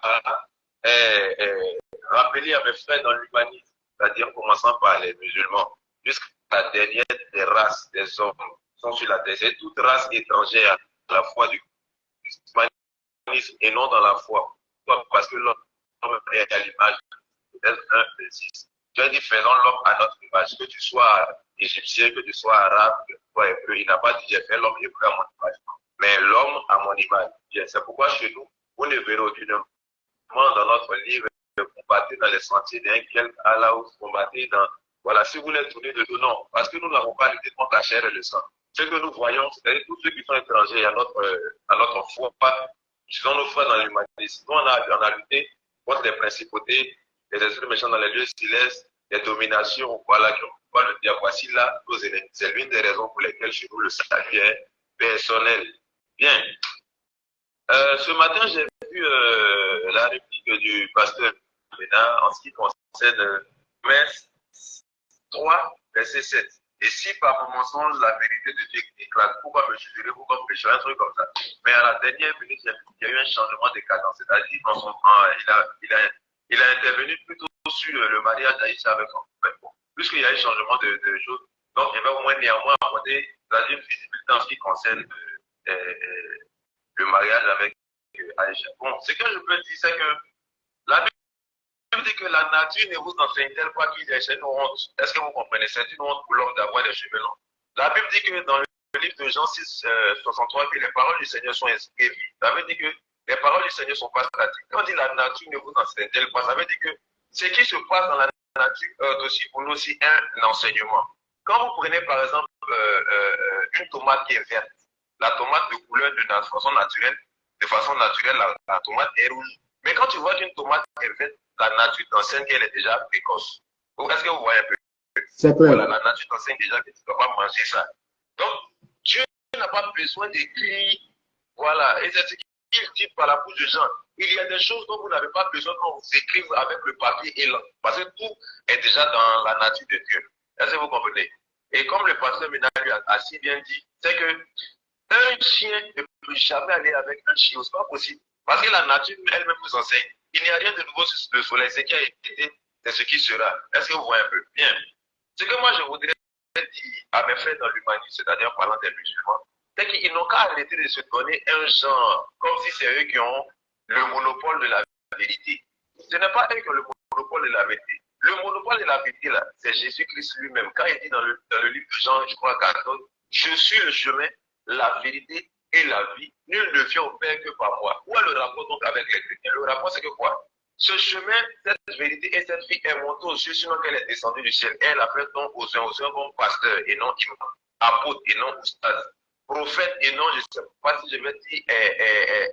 rappeler à mes frères dans l'humanisme, c'est-à-dire commençant par les musulmans, jusqu'à la dernière des races des hommes sont sur la terre. C'est toute race étrangère à la foi du christianisme et non dans la foi. Parce que l'homme est à l'image de 1, 6. Dieu dit faisons l'homme à notre image. Que tu sois égyptien, que tu sois arabe, que tu sois hébreu, il n'a pas dit j'ai fait l'homme hébreu à mon image. Mais l'homme à mon image. C'est pourquoi chez nous, vous ne verrez aucunement dans notre livre combattre dans les sentiers d'un quel Allah ou combattre dans. Voilà, si vous voulez tourner de dos, non. Parce que nous n'avons pas lutté contre la chair et le sang. Ce que nous voyons, c'est-à-dire tous ceux qui sont étrangers à notre foi, qui sont nos frères dans l'humanisme. Nous, on a lutté contre les principautés, les esprits méchants dans les lieux célestes, les dominations, voilà, qui ont pas le dire. Voici là nos ennemis. C'est l'une des raisons pour lesquelles chez nous le salut est personnel. Bien. Ce matin, j'ai vu la réplique du pasteur Bénard en ce qui concerne Metz 3, verset 7. Et si par mon mensonge la vérité de Dieu éclate, pourquoi me jugerez-vous comme pécheur? Un truc comme ça. Mais à la dernière minute, il y a eu un changement de cadence. C'est-à-dire, il a intervenu plutôt sur le mariage d'Aïcha avec son frère. Puisqu'il y a eu un changement de choses, donc il va au moins néanmoins apporter une visibilité en ce qui concerne le mariage avec Aïcha. Bon, ce que je peux dire, c'est que la Bible dit que la nature ne vous enseigne-t-elle pas qu'il y a une honte? Est-ce que vous comprenez? C'est une honte pour l'homme d'avoir des cheveux longs. La Bible dit que dans le livre de Jean 6, 63, que les paroles du Seigneur sont inscrites. Ça veut dire que les paroles du Seigneur ne sont pas statiques. Quand on dit la nature ne vous enseigne-t-elle pas, ça veut dire que ce qui se passe dans la nature est aussi pour nous aussi un enseignement. Quand vous prenez par exemple une tomate qui est verte, la tomate de couleur de façon naturelle, la tomate est rouge. Mais quand tu vois qu'une tomate est verte, la nature t'enseigne qu'elle est déjà précoce. Est-ce que vous voyez un peu? C'est clair. Voilà, la nature t'enseigne déjà que tu ne dois pas manger ça. Donc, Dieu n'a pas besoin d'écrire. Voilà, et c'est ce qu'il dit par la bouche de Jean. Il y a des choses dont vous n'avez pas besoin qu'on vous écrive avec le papier et l'encre. Parce que tout est déjà dans la nature de Dieu. Est-ce que vous comprenez? Et comme le pasteur Ménard a si bien dit, c'est que un chien ne peut jamais aller avec un chiot. Ce n'est pas possible. Parce que la nature elle-même nous enseigne. Il n'y a rien de nouveau sur le soleil. Ce qui a été, c'est ce qui sera. Est-ce que vous voyez un peu? Bien. Ce que moi je voudrais dire à mes frères dans l'humanisme, c'est-à-dire parlant des musulmans, c'est qu'ils n'ont qu'à arrêter de se donner un genre, comme si c'est eux qui ont le monopole de la vérité. Ce n'est pas eux qui ont le monopole de la vérité. Le monopole de la vérité, là, c'est Jésus-Christ lui-même. Quand il dit dans le livre de Jean, je crois, 14, je suis le chemin, la vérité et la vie. Nul ne vient au Père que par moi. Où est le rapport donc avec les chrétiens? Le rapport, c'est que quoi? Ce chemin, cette vérité et cette vie est montée aux cieux, sinon qu'elle est descendue du ciel. Elle a fait donc aux uns comme pasteur et non imam, apôtre et non oustaz, prophète et non, je ne sais pas si je vais dire,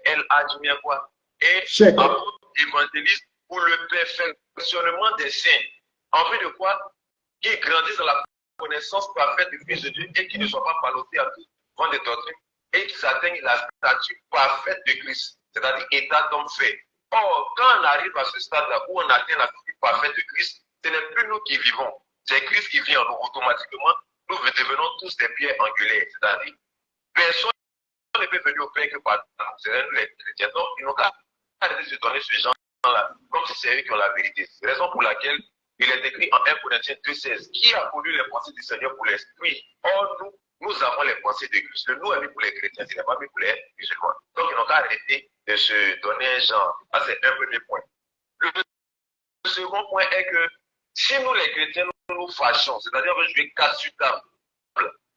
elle a dit bien quoi? Et apôtre, évangéliste, pour le perfectionnement des saints. En vue de quoi? Qu'ils grandissent dans la connaissance parfaite du Fils de Dieu et qu'ils ne soient pas ballottés à tout vent de doctrine et qu'ils atteignent la stature parfaite de Christ, c'est-à-dire état d'homme fait. Or, quand on arrive à ce stade-là où on atteint la stature parfaite de Christ, ce n'est plus nous qui vivons, c'est Christ qui vit en nous automatiquement. Nous devenons tous des pierres angulaires, c'est-à-dire personne ne peut venir au Père que par nous, c'est-à-dire les chrétiens. Donc, ils n'ont qu'à arrêter de se donner ce genre-là, comme si c'est eux qui ont la vérité. C'est la raison pour laquelle il est écrit en 1 Corinthiens 2,16 qui a connu les pensées du Seigneur pour l'esprit. Or, nous nous avons les pensées de Christ. Le nous est mis pour les chrétiens, ce n'est pas mis pour les musulmans. Donc, ils n'ont qu'à arrêter de se donner un genre. Ça, c'est un premier point. Le second point est que si nous, les chrétiens, nous fâchons, c'est-à-dire que je vais casser sur table,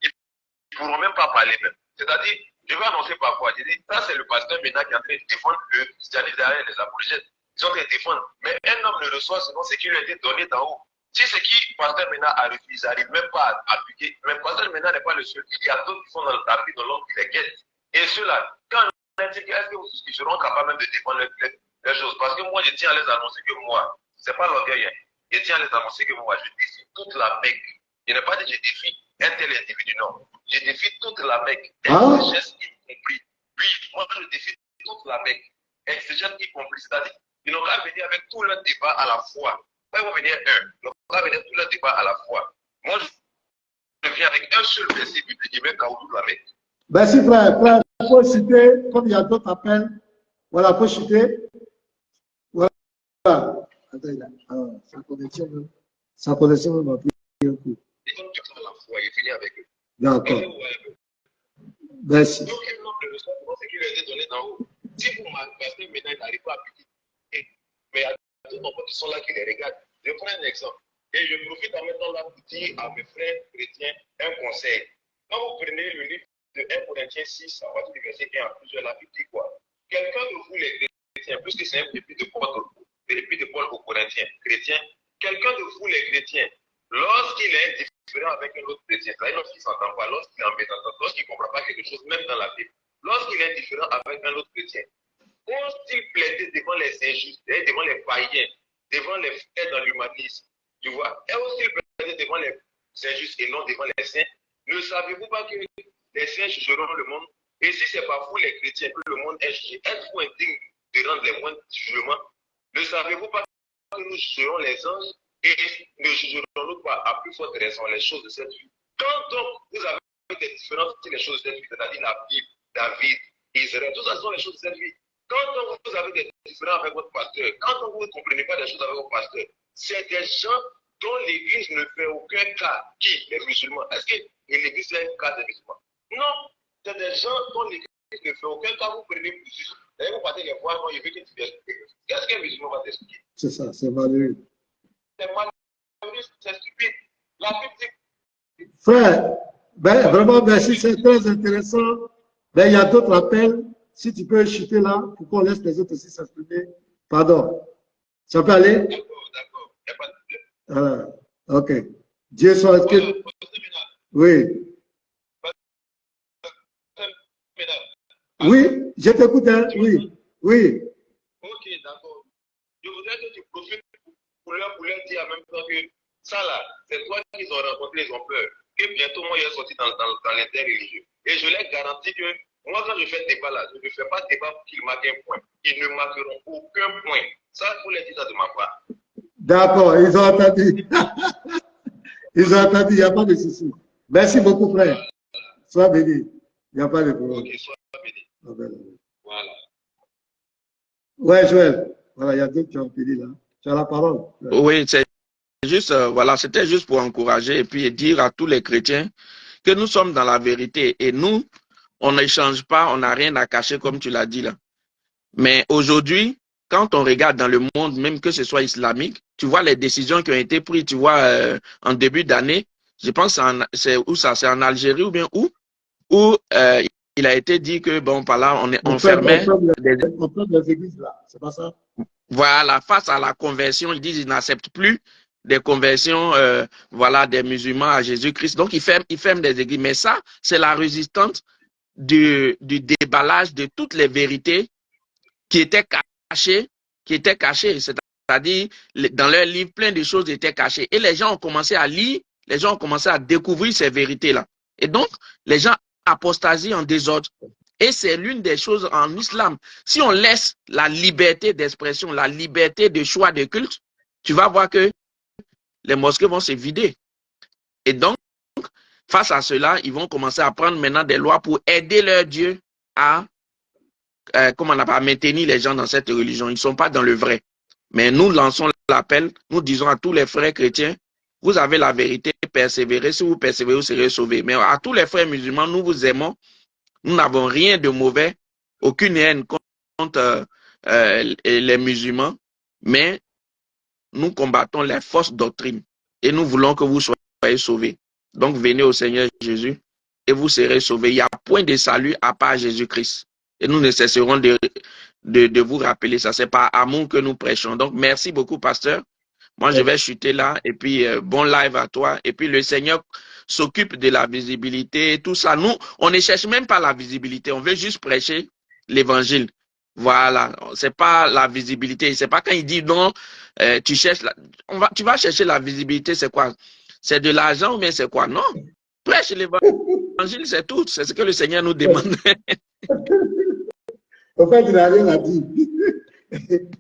ils ne pourront même pas parler même. C'est-à-dire, je vais annoncer parfois, je dis, ça c'est le pasteur maintenant qui est en train de défendre le christianisme derrière les apologètes. Ils sont en train de défendre. Mais un homme ne reçoit selon ce qui lui a été donné d'en haut. Si ce qui pasteur maintenant a refusé, ils n'arrivent même pas à appliquer. Mais pasteur maintenant n'est pas le seul. Il y a d'autres qui sont dans le tapis, dans l'ombre qui les guettent. Et ceux-là, quand on a dit, est-ce qu'ils seront capables même de défendre les choses? Parce que moi, je tiens à les annoncer que moi, c'est pas l'orgueil, hein. Je tiens à les annoncer que moi, je défie toute la Mecque. Je n'ai pas dit que je défie un tel individu, non. Je défie toute la Mecque, exégèse y compris. Oui, moi, je défie toute la Mecque, exégèse y compris. C'est-à-dire, ils n'ont qu'à venir avec tout leur débat à la fois. Pas ils vont venir ils n'ont qu'à venir tout leur débat à la fois. Moi, je viens avec un seul verset biblique qui met toute la Mecque. Merci, frère. Frère, pour citer, comme il y a d'autres appels, voilà, pour citer. Voilà. Attends, alors, sa connexion m'a pris un coup. Et donc, tu prends la foi et finis avec eux. D'accord. Merci. Donc, quel nombre de leçons pour ce qui lui a été donné d'en haut? Si vous m'avez maintenant, il n'arrive pas à appliquer. Mais il y a d'autres enfants qui sont là qui les regardent. Je prends un exemple. Et je profite en mettant là pour dire à mes frères chrétiens un conseil. Quand vous prenez le livre de 1 Corinthiens 6, à partir du verset 1 à plusieurs, la Bible dit quoi? Quelqu'un de vous, les chrétiens, puisque c'est un épître de Paul aux Corinthiens, chrétiens, quelqu'un de vous, les chrétiens, lorsqu'il est différent avec un autre chrétien, c'est-à-dire lorsqu'il ne s'entend pas, lorsqu'il est en mésentente, lorsqu'il ne comprend pas quelque chose, même dans la Bible, lorsqu'il est différent avec un autre chrétien, quand-il plaidait devant les injustes, devant les païens, devant les frères dans l'humanisme, tu vois, et aussi plaidait devant les injustes et non devant les saints, ne savez-vous pas que les saints jugeront le monde? Et si ce n'est pas vous, les chrétiens, que le monde est jugé, êtes-vous indigne de rendre les moindres jugements? Ne savez-vous pas que nous jugerons les anges et ne jugerons-nous pas à plus forte raison les choses de cette vie? Quand donc vous avez des différences sur les choses de cette vie, c'est-à-dire la Bible, David, Israël, tout ça sont les choses de cette vie. Quand donc vous avez des différences avec votre pasteur, quand donc vous ne comprenez pas des choses avec votre pasteur, c'est des gens dont l'Église ne fait aucun cas. Qui? Les musulmans. Est-ce que l'Église fait un cas des musulmans? Non. C'est des gens dont l'Église ne fait aucun cas. Vous prenez plusieurs. D'ailleurs, vous partez les voir, non, il veut que tu t'expliques. Qu'est-ce qu'un musulman va t'expliquer? C'est ça, c'est malheureux. C'est malheureux, c'est stupide. La Bible dit. Frère, ben, vraiment, merci, c'est très intéressant. Ben, il y a d'autres appels. Si tu peux chuter là, pour qu'on laisse les autres aussi s'exprimer. Pardon. Ça peut aller? D'accord. Il n'y a pas de problème. Ok. Dieu soit. Oui. Oui, je t'écoute. Hein? Oui. Oui. Ok, d'accord. Je voudrais que tu profites pour leur dire en même temps que ça là, c'est toi qu'ils ont rencontré, ils ont peur. Que bientôt, moi, il est sorti dans l'interreligieux. Et je leur garantis que moi, quand je fais débat là, je ne fais pas débat pour qu'ils marquent un point. Ils ne marqueront aucun point. Ça, il faut les dire ça de ma part. D'accord, ils ont entendu. Ils ont entendu, il n'y a pas de souci. Merci beaucoup, frère. Sois béni. Il n'y a pas de problème. Ok, sois béni. Voilà. Ouais, Joël. Voilà, il y a d'autres qui ont pédé là. Tu as la parole. Oui, c'est juste, voilà, c'était juste pour encourager et puis dire à tous les chrétiens que nous sommes dans la vérité et nous, on n'échange pas, on n'a rien à cacher comme tu l'as dit là. Mais aujourd'hui, quand on regarde dans le monde, même que ce soit islamique, tu vois les décisions qui ont été prises, tu vois, en début d'année, je pense c'est où ça, c'est en Algérie ou bien où il a été dit que, bon, par là, on fermait des églises là, c'est pas ça? Voilà, face à la conversion, ils disent qu'ils n'acceptent plus des conversions, voilà, des musulmans à Jésus-Christ. Donc, ils ferment des églises. Mais ça, c'est la résistance du déballage de toutes les vérités qui étaient cachées, c'est-à-dire, dans leurs livres, plein de choses étaient cachées. Et les gens ont commencé à lire, les gens ont commencé à découvrir ces vérités-là. Et donc, les gens apostasient en désordre. Et c'est l'une des choses en islam. Si on laisse la liberté d'expression, la liberté de choix de culte, tu vas voir que les mosquées vont se vider. Et donc, face à cela, ils vont commencer à prendre maintenant des lois pour aider leur Dieu à, à maintenir les gens dans cette religion. Ils ne sont pas dans le vrai. Mais nous lançons l'appel, nous disons à tous les frères chrétiens Vous avez la vérité, persévérez. Si vous persévérez, vous serez sauvés. Mais à tous les frères musulmans, nous vous aimons. Nous n'avons rien de mauvais, aucune haine contre les musulmans, mais nous combattons les fausses doctrines et nous voulons que vous soyez sauvés. Donc venez au Seigneur Jésus et vous serez sauvés. Il n'y a point de salut à part Jésus-Christ. Et nous ne cesserons de vous rappeler ça. C'est par amour que nous prêchons. Donc merci beaucoup, pasteur. Moi, je vais chuter là et puis bon live à toi. Et puis le Seigneur s'occupe de la visibilité et tout ça. Nous, on ne cherche même pas la visibilité. On veut juste prêcher l'évangile. Voilà. C'est pas la visibilité. C'est pas quand il dit non, tu cherches tu vas chercher la visibilité, c'est quoi? C'est de l'argent ou bien c'est quoi? Non. Prêche l'évangile, c'est tout. C'est ce que le Seigneur nous demande. En fait, il n'a rien à dire.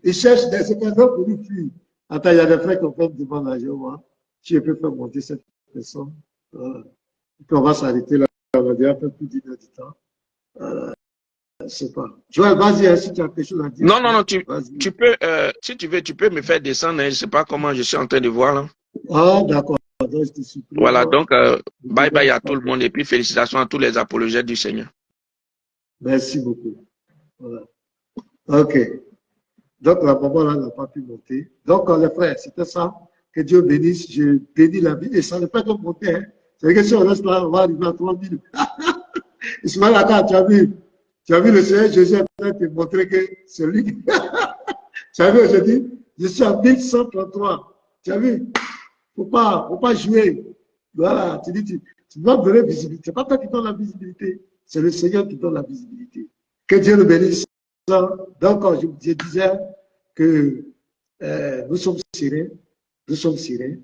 Il cherche des secrétaires pour nous fuir. Attends, il y a des frères qui ont fait demande à Jéhovah. Si je peux faire monter cette personne. Et puis on va s'arrêter là. On va dire un peu plus d'une heure du temps. Je ne sais pas. Joël, vas-y, si tu as quelque chose à dire. Non, tu peux, si tu veux, tu peux me faire descendre. Hein. Je ne sais pas comment je suis en train de voir là. Ah, d'accord. Voilà, donc, bye bye à tout le monde et puis félicitations à tous les apologètes du Seigneur. Merci beaucoup. Voilà. Ok. Donc, la maman là n'a pas pu monter. Donc, les frères, c'était ça. Que Dieu bénisse. Je bénis la vie. Et ça ne peut pas monter. Hein. C'est que si on reste là, on va arriver à 3000. Ismaël Aka, tu as vu le Seigneur Jésus est en train de te montrer que c'est lui. Tu as vu aujourd'hui? Je suis à 1133. Tu as vu? Faut pas jouer. Voilà. Tu dis, tu dois donner visibilité. C'est pas toi qui donne la visibilité. C'est le Seigneur qui donne la visibilité. Que Dieu nous bénisse. Donc, je disais que nous sommes Syriens. Nous sommes Syriens.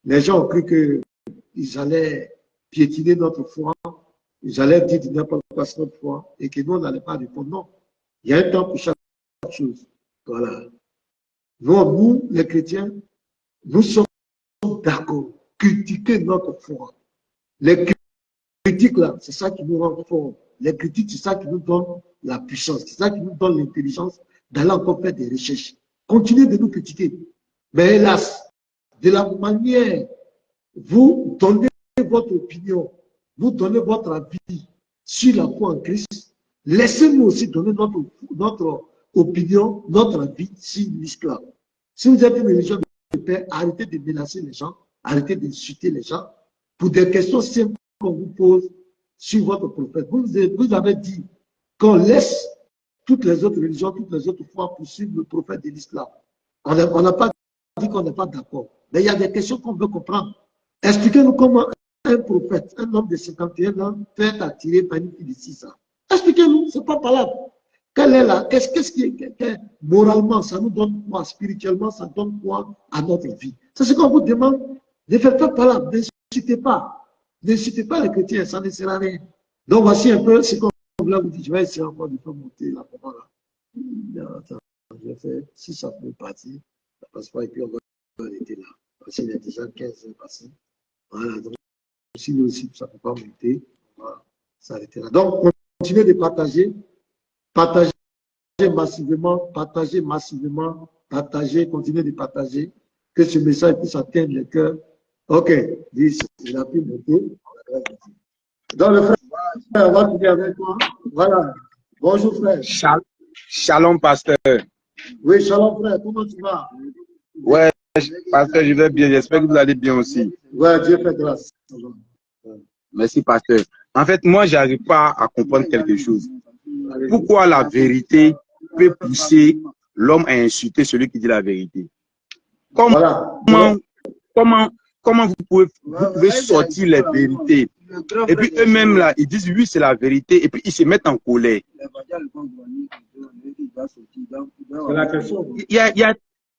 Les gens ont cru qu'ils allaient piétiner notre foi. Ils allaient dire qu'il n'y a pas de passe notre foi et que nous, on n'allait pas répondre. Non. Il y a un temps pour chaque chose. Voilà. Nous, les chrétiens, nous sommes d'accord. Critiquer notre foi. Les critiques, là, c'est ça qui nous rend forts. Les critiques, c'est ça qui nous donne la puissance. C'est ça qui nous donne l'intelligence d'aller encore faire des recherches. Continuez de nous critiquer. Mais hélas, de la manière, vous donnez votre opinion, vous donnez votre avis sur la foi en Christ, laissez-nous aussi donner notre opinion, notre avis sur l'islam. Si vous êtes une religion de paix, arrêtez de menacer les gens, arrêtez d'insulter les gens pour des questions simples qu'on vous pose sur votre prophète. Vous avez dit qu'on laisse toutes les autres religions, toutes les autres foi poursuivre le prophète de l'islam. On n'a pas dit qu'on n'est pas d'accord. Mais il y a des questions qu'on veut comprendre. Expliquez-nous comment un prophète, un homme de 51 ans, peut être attiré par une fille de 6 ans. Expliquez-nous, c'est pas parlable. Quelle est la, qu'est-ce qui est, moralement, ça nous donne quoi? Spirituellement, ça donne quoi à notre vie? C'est ce qu'on vous demande de faire parlable. N'incitez pas. N'incitez pas les chrétiens, ça ne sert à rien. Donc voici un peu ce qu'on voulait vous dire. Je vais essayer encore de faire monter la maman là. Attends, je vais faire, si ça peut partir, ça passe pas et puis on va arrêter là. Parce qu'il y a déjà 15 heures passées. Voilà, donc si nous aussi ça ne peut pas monter, on va s'arrêter là. Donc continuez de partager. Partagez massivement, continuez de partager, que ce message puisse atteindre les cœurs. Ok, il a pu monter. Donc le frère, on va finir avec toi. Voilà. Bonjour frère. Shalom pasteur. Oui, shalom frère, comment tu vas? Ouais, pasteur, je vais bien, j'espère que vous allez bien aussi. Ouais, Dieu fait grâce. Merci pasteur. En fait, moi, je n'arrive pas à comprendre quelque chose. Pourquoi la vérité peut pousser l'homme à insulter celui qui dit la vérité? Comment vous pouvez sortir les vérités? Et puis eux-mêmes là, ils disent oui, c'est la vérité, et puis ils se mettent en colère. Il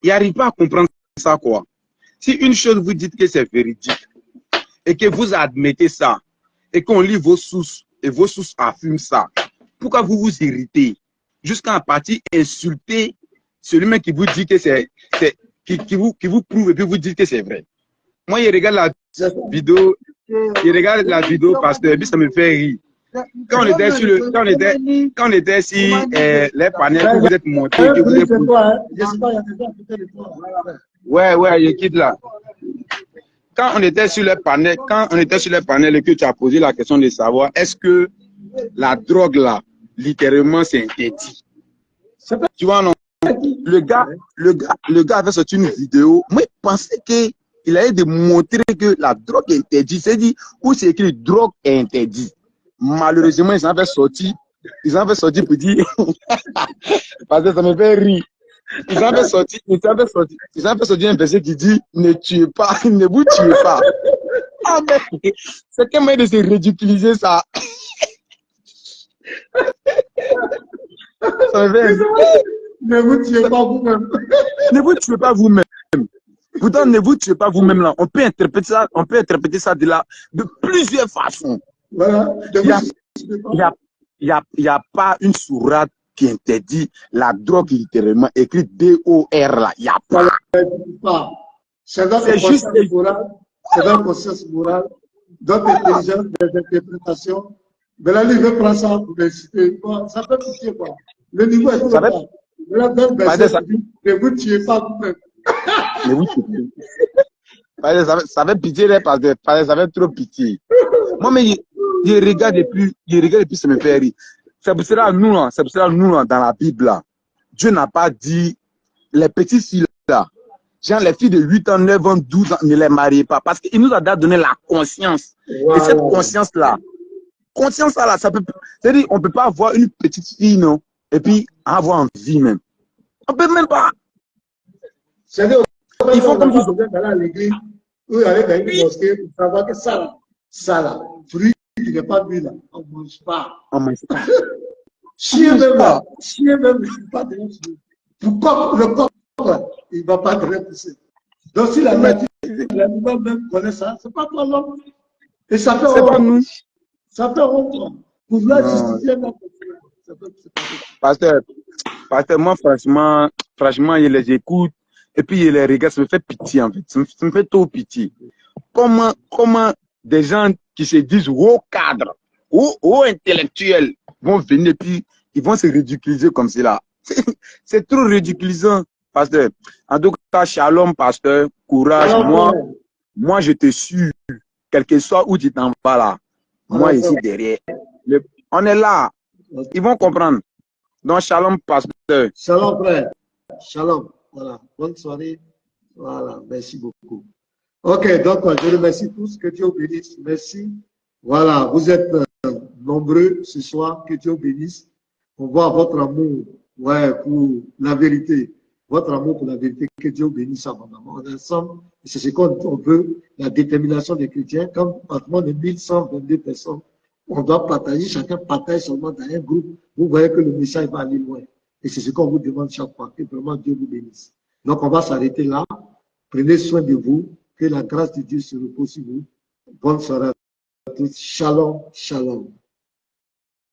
n'arrive pas à comprendre ça, quoi. Si une chose vous dites que c'est véridique, et que vous admettez ça, et qu'on lit vos sources, et vos sources affirment ça, pourquoi vous vous irritez jusqu'à partir insulter celui-même qui vous dit que c'est, qui vous prouve et puis vous dites que c'est vrai? Moi, je regarde la vidéo, pasteur, et puis ça me fait rire. Quand on était sur les panels que vous êtes montés, que vous êtes... Ouais, je quitte là. quand on était sur le panel, et que tu as posé la question de savoir est-ce que la drogue là, littéralement, c'est interdit. Tu vois, non? Le gars avait sorti une vidéo. Moi, je pensais qu'il allait démontrer que la drogue est interdite. C'est-à-dire, où c'est écrit drogue est interdit. Malheureusement, ils en avaient sorti pour dire, parce que ça me fait rire. Ils en avaient sorti un verset qui dit, ne tuez pas, ne vous tuez pas. Ah, mais c'est quel moyen de se ridiculiser ça. Ça me fait rire. Ne vous tuez pas vous-même. Ne vous tuez pas vous-même. Pourtant, ne vous tuez pas vous-même là. On peut interpréter ça de plusieurs façons. Voilà. Il n'y a pas une sourate qui interdit la drogue littéralement, écrit D-O-R là. Il n'y a pas. C'est dans le conscience morale, c'est dans le conscience morale, dans l'intelligence des interprétations. Mais là, il veut prendre ça pour inciter. Ça fait pitié quoi. Le niveau est trop bas. Ne vous tuez pas vous-même. Ne vous tuez pas. Ça fait pitié parce que ça fait trop pitié. Moi, mais je regarde et puis ça me fait rire. C'est pour cela, nous, dans la Bible, là, Dieu n'a pas dit les petites filles là, genre les filles de 8 ans, 9 ans, 12 ans, ne les mariez pas. Parce qu'il nous a donné la conscience. Wow. Et cette conscience-là, ça peut. C'est-à-dire, on ne peut pas avoir une petite fille, non, et puis avoir envie même. On ne peut même pas. Ils font comme si c'était dans l'église, où il y avait dans une mosquée pour savoir que ça là, fruit qui n'est pas lui là, on ne mange pas. On ne mange pas. Chien même, il ne pas de le corps là, il ne va pas te repousser. Donc si la nature, l'animal même connaît ça, ce n'est pas toi l'homme. Et ça fait honte. Ça fait honte. Pour vouloir justifier notre Pasteur, moi franchement, je les écoute et puis je les regarde, ça me fait pitié en fait. Ça me fait trop pitié. Comment des gens qui se disent haut cadre, haut intellectuel vont venir et puis ils vont se ridiculiser comme cela. C'est trop ridiculisant, pasteur. En tout cas, shalom, pasteur, courage. Moi, je te suis, quel que soit où tu t'en vas là. Moi, ici derrière. On est là. Ils vont comprendre. Donc, shalom, pasteur. Shalom, frère. Shalom. Voilà. Bonne soirée. Voilà. Merci beaucoup. Ok, donc, je remercie tous. Que Dieu bénisse. Merci. Voilà. Vous êtes nombreux ce soir. Que Dieu bénisse. On voit votre amour pour la vérité. Votre amour pour la vérité. Que Dieu bénisse abondamment. On est ensemble. Et c'est ce qu'on veut. La détermination des chrétiens. Comme pratiquement de 1122 personnes. On doit partager, chacun partage seulement dans un groupe. Vous voyez que le message va aller loin. Et c'est ce qu'on vous demande chaque fois, que vraiment Dieu vous bénisse. Donc on va s'arrêter là. Prenez soin de vous. Que la grâce de Dieu se repose sur vous. Bonne soirée à tous. Shalom, shalom.